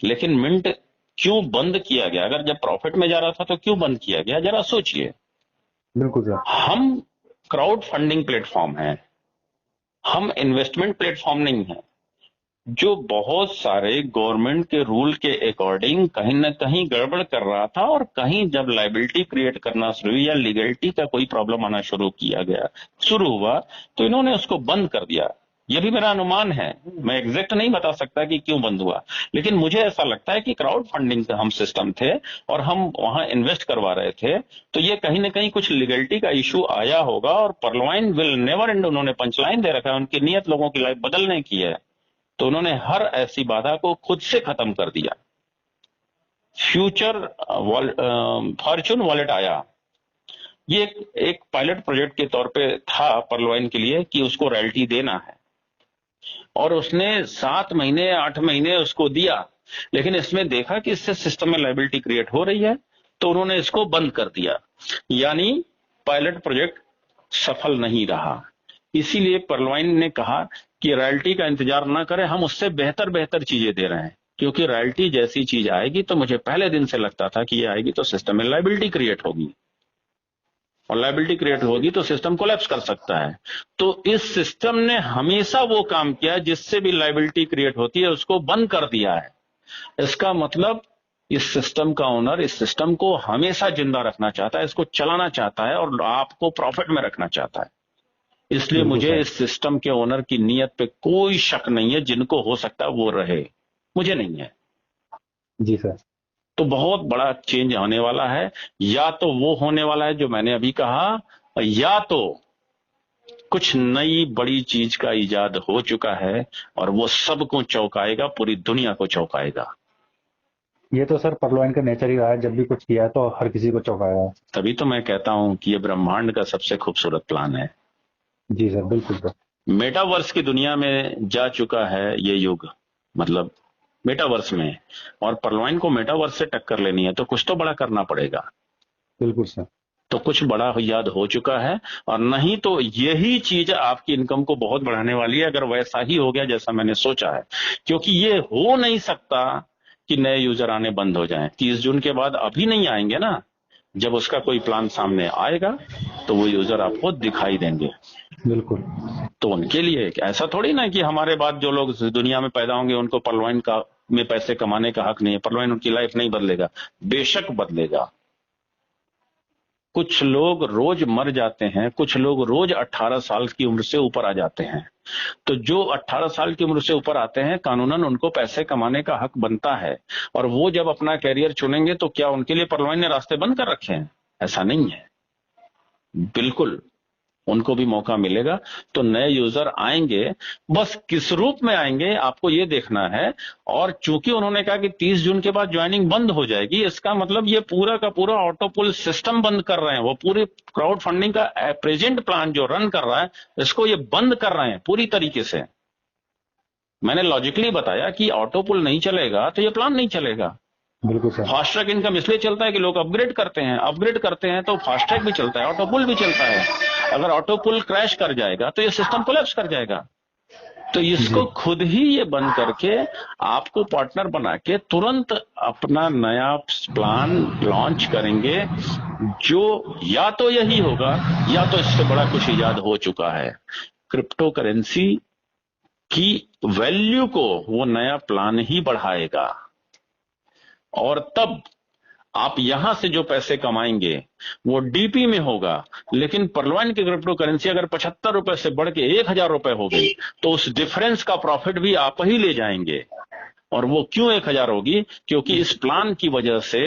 लेकिन मिंट क्यों बंद किया गया, अगर जब प्रॉफिट में जा रहा था तो क्यों बंद किया गया, जरा सोचिए। बिल्कुल सर। हम क्राउड फंडिंग प्लेटफॉर्म है, हम इन्वेस्टमेंट प्लेटफॉर्म नहीं है। जो बहुत सारे गवर्नमेंट के रूल के अकॉर्डिंग कहीं ना कहीं गड़बड़ कर रहा था, और कहीं जब लाइबिलिटी क्रिएट करना शुरू हुई या लीगलिटी का कोई प्रॉब्लम आना शुरू हुआ, तो इन्होंने उसको बंद कर दिया। यह भी मेरा अनुमान है, मैं एग्जैक्ट नहीं बता सकता कि क्यों बंद हुआ, लेकिन मुझे ऐसा लगता है कि क्राउड फंडिंग का हम सिस्टम थे और हम वहां इन्वेस्ट करवा रहे थे, तो ये कहीं ना कहीं कुछ लीगलिटी का इशू आया होगा। और परलवाइन विल नेवर एंड उन्होंने पंचलाइन दे रखा है, उनकी नीयत लोगों की लाइफ बदलने की है, तो उन्होंने हर ऐसी बाधा को खुद से खत्म कर दिया। फ्यूचर फॉर्चून वॉलेट आया, ये एक पायलट प्रोजेक्ट के तौर पे था परलवाइन के लिए कि उसको रॉयल्टी देना है, और उसने 7 महीने 8 महीने उसको दिया, लेकिन इसमें देखा कि इससे सिस्टम में लाइबिलिटी क्रिएट हो रही है, तो उन्होंने इसको बंद कर दिया। यानी पायलट प्रोजेक्ट सफल नहीं रहा। इसीलिए परलवाइन ने कहा कि रॉयल्टी का इंतजार ना करें, हम उससे बेहतर बेहतर चीजें दे रहे हैं, क्योंकि रॉयल्टी जैसी चीज आएगी तो मुझे पहले दिन से लगता था कि ये आएगी तो सिस्टम में लाइबिलिटी क्रिएट होगी। और लायबिलिटी क्रिएट होगी तो सिस्टम कोलैप्स कर सकता है। तो इस सिस्टम ने हमेशा वो काम किया है जिससे भी लायबिलिटी क्रिएट होती है उसको बंद कर दिया है। इसका मतलब इस सिस्टम का ओनर इस सिस्टम को हमेशा जिंदा रखना चाहता है, इसको चलाना चाहता है और आपको प्रॉफिट में रखना चाहता है। इसलिए बिल्कुल मुझे सर। इस सिस्टम के ओनर की नीयत पे कोई शक नहीं है। जिनको हो सकता है वो रहे, मुझे नहीं है। जी सर। तो बहुत बड़ा चेंज होने वाला है। या तो वो होने वाला है जो मैंने अभी कहा, या तो कुछ नई बड़ी चीज का इजाद हो चुका है और वो सबको चौंकाएगा, पूरी दुनिया को चौंकाएगा। ये तो सर परलोइन का नेचर ही रहा है, जब भी कुछ किया है तो हर किसी को चौंकाया है। तभी तो मैं कहता हूं कि ये ब्रह्मांड का सबसे खूबसूरत प्लान है। जी सर, बिल्कुल सर। मेटावर्स की दुनिया में जा चुका है ये युग, मतलब मेटावर्स में, और परलवाइन को मेटावर्स से टक्कर लेनी है तो कुछ तो बड़ा करना पड़ेगा। बिल्कुल सर। तो कुछ बड़ा याद हो चुका है, और नहीं तो यही चीज आपकी इनकम को बहुत बढ़ाने वाली है अगर वैसा ही हो गया जैसा मैंने सोचा है। क्योंकि ये हो नहीं सकता कि नए यूजर आने बंद हो जाएं। 30 जून के बाद अभी नहीं आएंगे ना, जब उसका कोई प्लान सामने आएगा तो वो यूजर आपको दिखाई देंगे। बिल्कुल। तो उनके लिए ऐसा थोड़ी ना कि हमारे बाद जो लोग इस दुनिया में पैदा होंगे उनको परलवाइन का में पैसे कमाने का हक नहीं है। परलवाइन उनकी लाइफ नहीं बदलेगा, बेशक बदलेगा। कुछ लोग रोज मर जाते हैं, कुछ लोग रोज 18 साल की उम्र से ऊपर आ जाते हैं। तो जो 18 साल की उम्र से ऊपर आते हैं कानूनन उनको पैसे कमाने का हक बनता है, और वो जब अपना कैरियर चुनेंगे तो क्या उनके लिए परलवाइन ने रास्ते बंद कर रखे हैं? ऐसा नहीं है, बिल्कुल उनको भी मौका मिलेगा। तो नए यूजर आएंगे, बस किस रूप में आएंगे आपको ये देखना है। और चूंकि उन्होंने कहा कि 30 जून के बाद ज्वाइनिंग बंद हो जाएगी, इसका मतलब ये पूरा का पूरा ऑटो पुल सिस्टम बंद कर रहे हैं। वो पूरे क्राउड फंडिंग का प्रेजेंट प्लान जो रन कर रहा है इसको ये बंद कर रहे हैं पूरी तरीके से। मैंने लॉजिकली बताया कि ऑटो पुल नहीं चलेगा तो ये प्लान नहीं चलेगा। बिल्कुल सर। फास्ट ट्रैक इनकम इसलिए चलता है कि लोग अपग्रेड करते हैं तो फास्ट ट्रैक भी चलता है, ऑटो पुल भी चलता है। अगर ऑटो पुल क्रैश कर जाएगा तो ये सिस्टम कोलैप्स कर जाएगा। तो इसको जी। खुद ही ये बंद करके आपको पार्टनर बना के तुरंत अपना नया प्लान लॉन्च करेंगे, जो या तो यही होगा या तो इससे बड़ा कुछ इजाद हो चुका है। क्रिप्टो करेंसी की वैल्यू को वो नया प्लान ही बढ़ाएगा, और तब आप यहां से जो पैसे कमाएंगे वो डीपी में होगा। लेकिन परलवाइन की क्रिप्टो करेंसी अगर 75 रुपए से बढ़ के 1000 रुपए हो गई तो उस डिफरेंस का प्रॉफिट भी आप ही ले जाएंगे। और वो क्यों 1000 होगी? क्योंकि इस प्लान की वजह से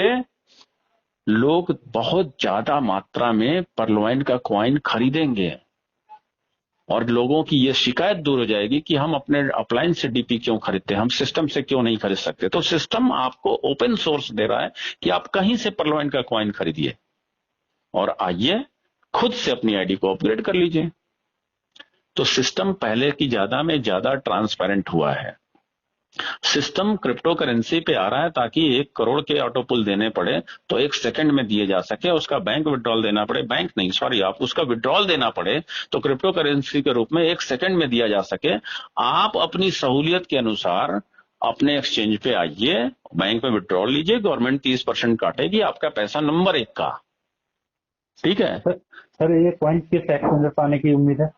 लोग बहुत ज्यादा मात्रा में परलवाइन का कॉइन खरीदेंगे, और लोगों की ये शिकायत दूर हो जाएगी कि हम अपने अप्लायंस से डीपी क्यों खरीदते हैं, हम सिस्टम से क्यों नहीं खरीद सकते। तो सिस्टम आपको ओपन सोर्स दे रहा है कि आप कहीं से परलवाइन का कॉइन खरीदिए और आइए खुद से अपनी आईडी को अपग्रेड कर लीजिए। तो सिस्टम पहले की ज्यादा में ज्यादा ट्रांसपेरेंट हुआ है। सिस्टम क्रिप्टो करेंसी पे आ रहा है ताकि 1 करोड़ के ऑटो पुल देने पड़े तो 1 सेकंड में दिए जा सके, उसका बैंक विड्रॉल देना पड़े, बैंक नहीं सॉरी आप उसका विड्रॉल देना पड़े तो क्रिप्टो करेंसी के रूप में 1 सेकंड में दिया जा सके। आप अपनी सहूलियत के अनुसार अपने एक्सचेंज पे आइए, बैंक में विड्रॉल लीजिए, गवर्नमेंट 30% काटेगी, आपका पैसा नंबर 1 का। ठीक है। सर ये कॉइन किस एक्सचेंज पर आने की उम्मीद है?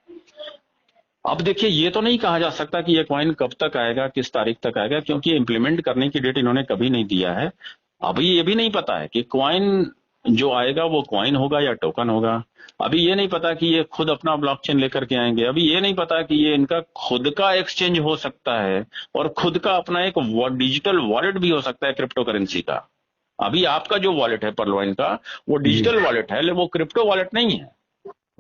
अब देखिए, ये तो नहीं कहा जा सकता कि ये कॉइन कब तक आएगा, किस तारीख तक आएगा, क्योंकि इम्प्लीमेंट करने की डेट इन्होंने कभी नहीं दिया है। अभी ये भी नहीं पता है कि कॉइन जो आएगा वो कॉइन होगा या टोकन होगा। अभी ये नहीं पता कि ये खुद अपना ब्लॉकचेन लेकर के आएंगे। अभी ये नहीं पता कि ये इनका खुद का एक्सचेंज हो सकता है और खुद का अपना एक डिजिटल वॉलेट भी हो सकता है क्रिप्टो करेंसी का। अभी आपका जो वॉलेट है परलवाइन का वो जी। डिजिटल वॉलेट है, लेकिन वो क्रिप्टो वॉलेट नहीं है।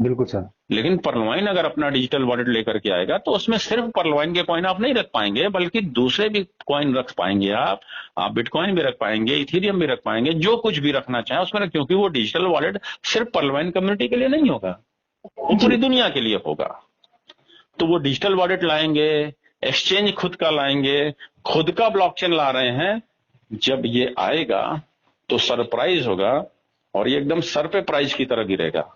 बिल्कुल सर। लेकिन परलवाइन अगर अपना डिजिटल वॉलेट लेकर के आएगा तो उसमें सिर्फ परलवाइन के कॉइन आप नहीं रख पाएंगे, बल्कि दूसरे भी कॉइन रख पाएंगे। आप बिटकॉइन भी रख पाएंगे, इथेरियम भी रख पाएंगे, जो कुछ भी रखना चाहें उसमें, क्योंकि वो डिजिटल वॉलेट सिर्फ परलवाइन कम्युनिटी के लिए नहीं होगा, वो पूरी दुनिया के लिए होगा। तो वो डिजिटल वॉलेट लाएंगे, एक्सचेंज खुद का लाएंगे, खुद का ब्लॉकचेन ला रहे हैं। जब ये आएगा तो सरप्राइज होगा, और ये एकदम सर पे प्राइज की तरह गिरेगा।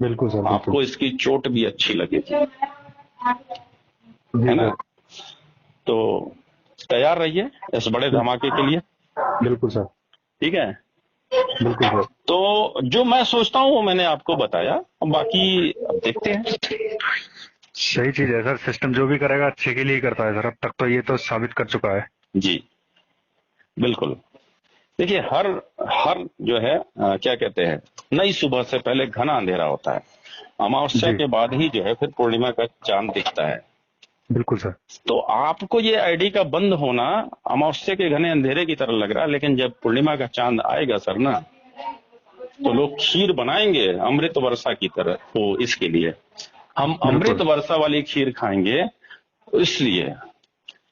बिल्कुल सर। आपको इसकी चोट भी अच्छी लगेगी, जी है ना? सर। तो तैयार रहिए इस बड़े धमाके के लिए। बिल्कुल सर। ठीक है। बिल्कुल सर। तो जो मैं सोचता हूँ वो मैंने आपको बताया, अब बाकी अब देखते हैं। सही चीज है सर, सिस्टम जो भी करेगा अच्छे के लिए ही करता है सर, अब तक तो ये तो साबित कर चुका है। जी बिल्कुल। देखिए हर हर जो है क्या कहते हैं, नई सुबह से पहले घना अंधेरा होता है, अमावस्या जी के बाद ही जो है फिर पूर्णिमा का चांद दिखता है। बिल्कुल सर। तो आपको ये आईडी का बंद होना अमावस्या के घने अंधेरे की तरह लग रहा है, लेकिन जब पूर्णिमा का चांद आएगा सर ना, तो लोग खीर बनाएंगे अमृत वर्षा की तरह, वो इसके लिए हम अमृत बिल्कुल। वर्षा वाली खीर खाएंगे। तो इसलिए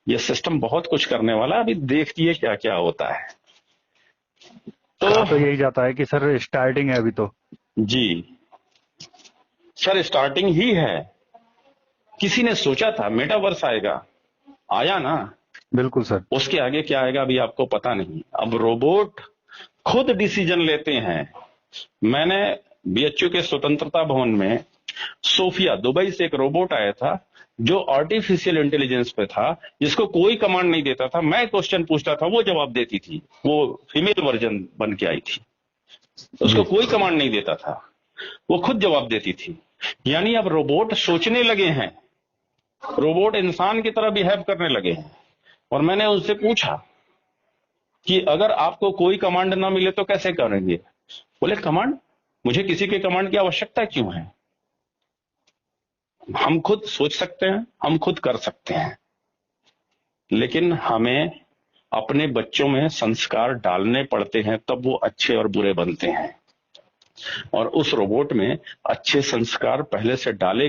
ये सिस्टम बहुत कुछ करने वाला है, अभी देखिए क्या क्या होता है। तो कहा तो यही जाता है कि सर स्टार्टिंग है अभी तो। जी सर, स्टार्टिंग ही है। किसी ने सोचा था मेटावर्स आएगा, आया ना। बिल्कुल सर। उसके आगे क्या आएगा अभी आपको पता नहीं। अब रोबोट खुद डिसीजन लेते हैं। मैंने बीएचयू के स्वतंत्रता भवन में सोफिया दुबई से एक रोबोट आया था जो आर्टिफिशियल इंटेलिजेंस पे था, जिसको कोई कमांड नहीं देता था। मैं क्वेश्चन पूछता था वो जवाब देती थी, वो फीमेल वर्जन बन के आई थी, उसको जी कोई कमांड नहीं देता था, वो खुद जवाब देती थी। यानी अब रोबोट सोचने लगे हैं, रोबोट इंसान की तरह बिहेव करने लगे हैं। और मैंने उनसे पूछा कि अगर आपको कोई कमांड ना मिले तो कैसे करेंगे? बोले कमांड, मुझे किसी के कमांड की आवश्यकता क्यों है? हम खुद सोच सकते हैं, हम खुद कर सकते हैं, लेकिन हमें अपने बच्चों में संस्कार डालने पड़ते हैं, तब वो अच्छे और बुरे बनते हैं। और उस रोबोट में अच्छे संस्कार पहले से डाले